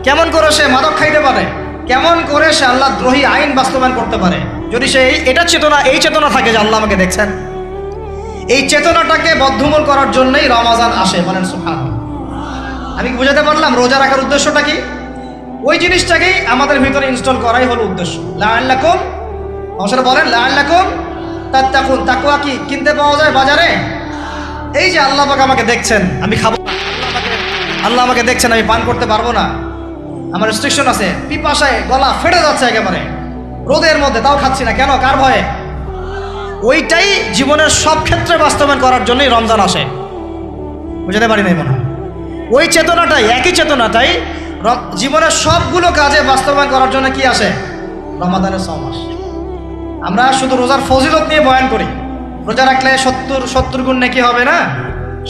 Speaker 1: কেমন করে সে মাদক খাইতে পারে, কেমন করে সে আল্লাহ দ্রোহী আইন বাস্তবায়ন করতে পারে, যদি সে এটা চেতনা, এই চেতনা থাকে যে আল্লাহ আমাকে দেখছেন। এই চেতনাটাকে বদ্ধমূল করার জন্যই রমজান আসে, বলেন সুবহানাল্লাহ। আমি বুঝাতে পারলাম রোজা রাখার উদ্দেশ্যটা কি? ওই জিনিসটাকেই আমাদের ভিতরে ইনস্টল করাই হলো উদ্দেশ্য। লাআল্লাকুম, অবশ্যই বলেন লাআল্লাকুম তাত্তাকুন। তাকওয়া কি কিনতে পাওয়া যায় বাজারে? এই যে আল্লাহ পাক আমাকে দেখছেন, আমি খাবো না, আল্লাহ আমাকে দেখছেন, আমি পান করতে পারবো না, আমার রেস্ট্রিকশন আছে, পিপাসায় গলা ফেটে যাচ্ছে একেবারে রোদের মধ্যে, তাও খাচ্ছি না, কেন? কার ভয়ে? ওইটাই জীবনের সব ক্ষেত্রে বাস্তবায়ন করার জন্যই রমজান আসে। বুঝতে পারি নাই মনে হয়? ওই চেতনাটাই, একই চেতনাটাই জীবনের সবগুলো কাজে বাস্তবায়ন করার জন্য কি আসে? রমাদানের 6 মাস। আমরা শুধু রোজার ফজিলত নিয়ে বয়ান করি, রোজা রাখলে 70 গুণ নাকি হবে না,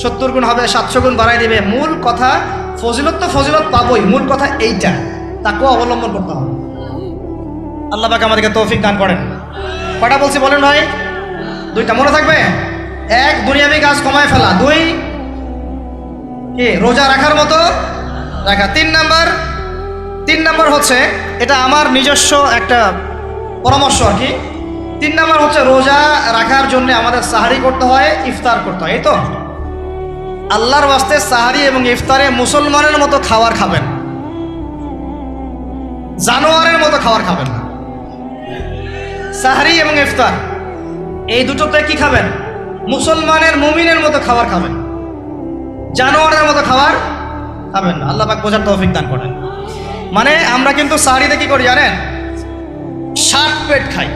Speaker 1: 70 গুণ হবে, 700 গুণ বাড়াই দিবে। মূল কথা ফজিলত তো ফজিলত পাবোই, মূল কথা এইটা, তাকেও অবলম্বন করতে হবে। আল্লাহ পাক আমাদেরকে তৌফিক দান করেন। কয়টা বলছি বলেন ভাই? 2টা মনে থাকবে। 1, দুনিয়াবি কাজ কমায় ফেলা। 2, কি রোজা রাখার মতো রাখা। 3 নাম্বার হচ্ছে, এটা আমার নিজস্ব একটা পরামর্শ আর কি। 3 নাম্বার হচ্ছে রোজা রাখার জন্য আমাদের সাহারি করতে হয়, ইফতার করতে হয়, এই তো। আল্লাহর ওয়াস্তে সাহারি এবং ইফতারে মুসলমানের মতো খাবার খাবেন, জানোয়ারের মতো খাবার খাবেন না। সাহারি এবং ইফতার এই দুটোতে কি খাবেন? মুসলমানের, মুমিনের মতো খাবার খাবেন, জানোয়ারের মতো খাবার খাবেন না। আল্লাহ পাক বোঝার তৌফিক দান করেন। মানে আমরা কিন্তু সাহারিতে কি করি জানেন? 7 পেট খাই।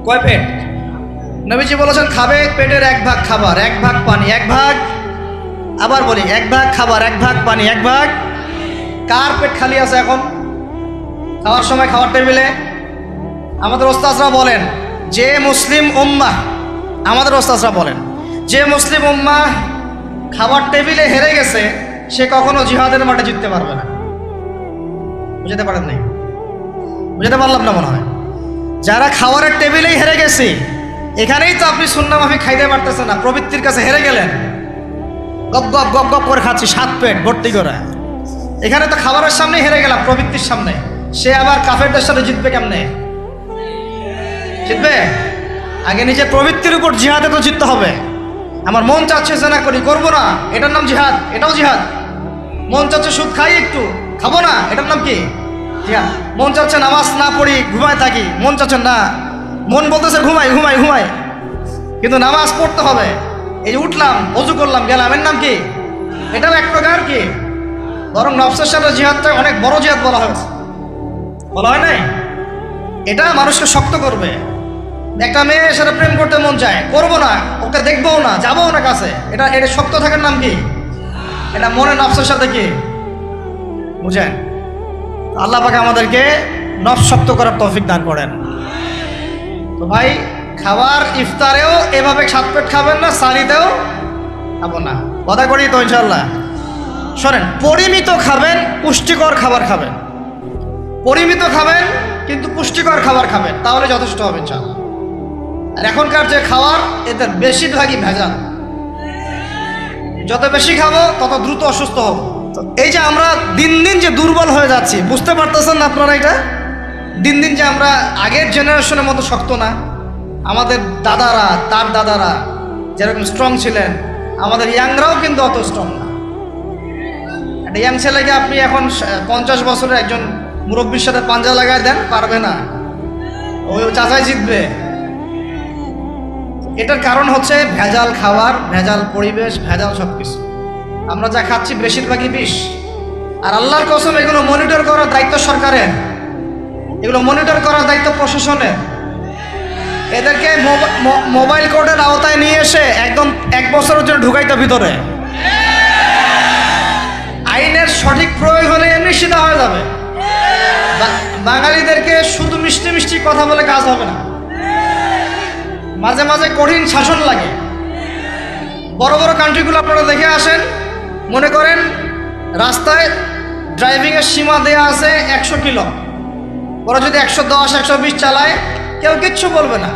Speaker 1: কয় পেট? নবীজি বলেছেন খাবে পেটের 1 ভাগ খাবার, 1 ভাগ পানি, 1 ভাগ, আবার বলি 1 ভাগ খাবার, 1 ভাগ পানি, 1 ভাগ। কার পেট খালি আছে এখন খাওয়ার সময় খাওয়ার টেবিলে? আমাদের ওস্তাদরা বলেন যে মুসলিম উম্মাহ, আমাদের ওস্তাদরা বলেন যে মুসলিম উম্মাহ খাবার টেবিলে হেরে গেছে, সে কখনো জিহাদের মাঠে জিততে পারবে না। বুঝতে পারেন নাই? বুঝতে পারলাম না মনে হয়। যারা খাবারের টেবিলেই হেরে গেছে, এখানেই তো আপনি সুন্নাহ মাফিক খাইতে পারতেছেন না, প্রবৃত্তির কাছে হেরে গেলেন, গপ গপ গপ গপ করে খাচ্ছি 7 পেট ভর্তি করে। এখানে তো খাবারের সামনে হেরে গেলাম, প্রবৃত্তির সামনে। সে আবার কাফেরদের সাথে জিতবে কেমনে? জিতবে আগে নিজের প্রবৃত্তির উপর জিহাদে তো জিততে হবে। আমার মন চাচ্ছে জেনা করি, করবো না, এটার নাম জিহাদ, এটাও জিহাদ। মন চাচ্ছে সুদ খাই, একটু খাবো না, এটার নাম কি? জিহাদ। মন চাচ্ছে নামাজ না পড়ি, ঘুমায় থাকি, মন চাচ্ছে না, মন বলতেছে ঘুমাই ঘুমাই ঘুমাই, কিন্তু নামাজ পড়তে হবে। এই যে উঠলাম, অজু করলাম, গেলাম, এর নাম কি? এটাও এক প্রকার কি, বরং নফসের সাথে জিহাদটা অনেক বড় জিহাদ বলা হয়েছে, বলা হয় নাই? এটা মানুষকে শক্ত করবে। একটা মেয়ে সাথে প্রেম করতে মন চায়, করবো না, ওকে দেখবও না, যাবো না কাছে, এটা এটা শক্ত থাকার নাম কি? এটা মনে নফসের সাথে কি বুঝেন? আল্লাহ পাক আমাদেরকে নফস শক্ত করার তৌফিক দান করেন। তো ভাই, খাবার ইফতারেও এভাবে 7 পেট খাবেন না, সারিতেও খাবো না, কথা করি তো ইনশাল্লাহ। শোনেন, পরিমিত খাবেন, পুষ্টিকর খাবার খাবেন, পরিমিত খাবেন কিন্তু পুষ্টিকর খাবার খাবেন, তাহলে যথেষ্ট হবে ইনশাআল্লাহ। আর এখনকার যে খাবার, এতে বেশিরভাগই ভেজাল। যত বেশি খাবো তত দ্রুত অসুস্থ হব। তো এই যে আমরা দিন দিন যে দুর্বল হয়ে যাচ্ছি, বুঝতে পারতেছেন না আপনারা? এটা দিন দিন যে আমরা আগের জেনারেশনের মতো শক্ত না। আমাদের দাদারা, তার দাদারা যেরকম স্ট্রং ছিলেন, আমাদের ইয়াংরাও কিন্তু অত স্ট্রং না। একটা ইয়াং ছেলেকে আপনি এখন 50 বছরের একজন মুরব্বীর সাথে পাঞ্জা লাগায় দেন, পারবে না, ওই চাচাই জিতবে। এটার কারণ হচ্ছে ভেজাল খাবার, ভেজাল পরিবেশ, ভেজাল সব কিছু। আমরা যা খাচ্ছি বেশিরভাগই বিষ। আর আল্লাহর কসম, এগুলো মনিটর করার দায়িত্ব সরকারের, এগুলো মনিটর করার দায়িত্ব প্রশাসনের। এদেরকে মোবাইল কোর্টের আওতায় নিয়ে এসে একদম 1 বছরের জন্য ঢুকাইতে ভিতরে। আইনের সঠিক প্রয়োগ হলে এমনি সিধা হয়ে যাবে। বাঙালিদেরকে শুধু মিষ্টি মিষ্টি কথা বলে কাজ হবে না, মাঝে মাঝে কঠিন শাসন লাগে। বড় বড় কান্ট্রিগুলো আপনারা দেখে আসেন, মনে করেন রাস্তায় ড্রাইভিংয়ের সীমা দেওয়া আছে 100 কিলো, ওরা যদি 110, 120 চালায় কেউ কিচ্ছু বলবে না,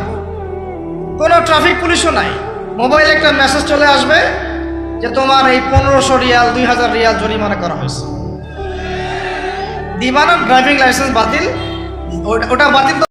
Speaker 1: কোনো ট্রাফিক পুলিশও নাই। মোবাইলে একটা মেসেজ চলে আসবে যে তোমার এই 1500 রিয়াল, 2000 রিয়াল জরিমানা করা হয়েছে। দিবা না? ড্রাইভিং লাইসেন্স বাতিল, ওটা বাতিল।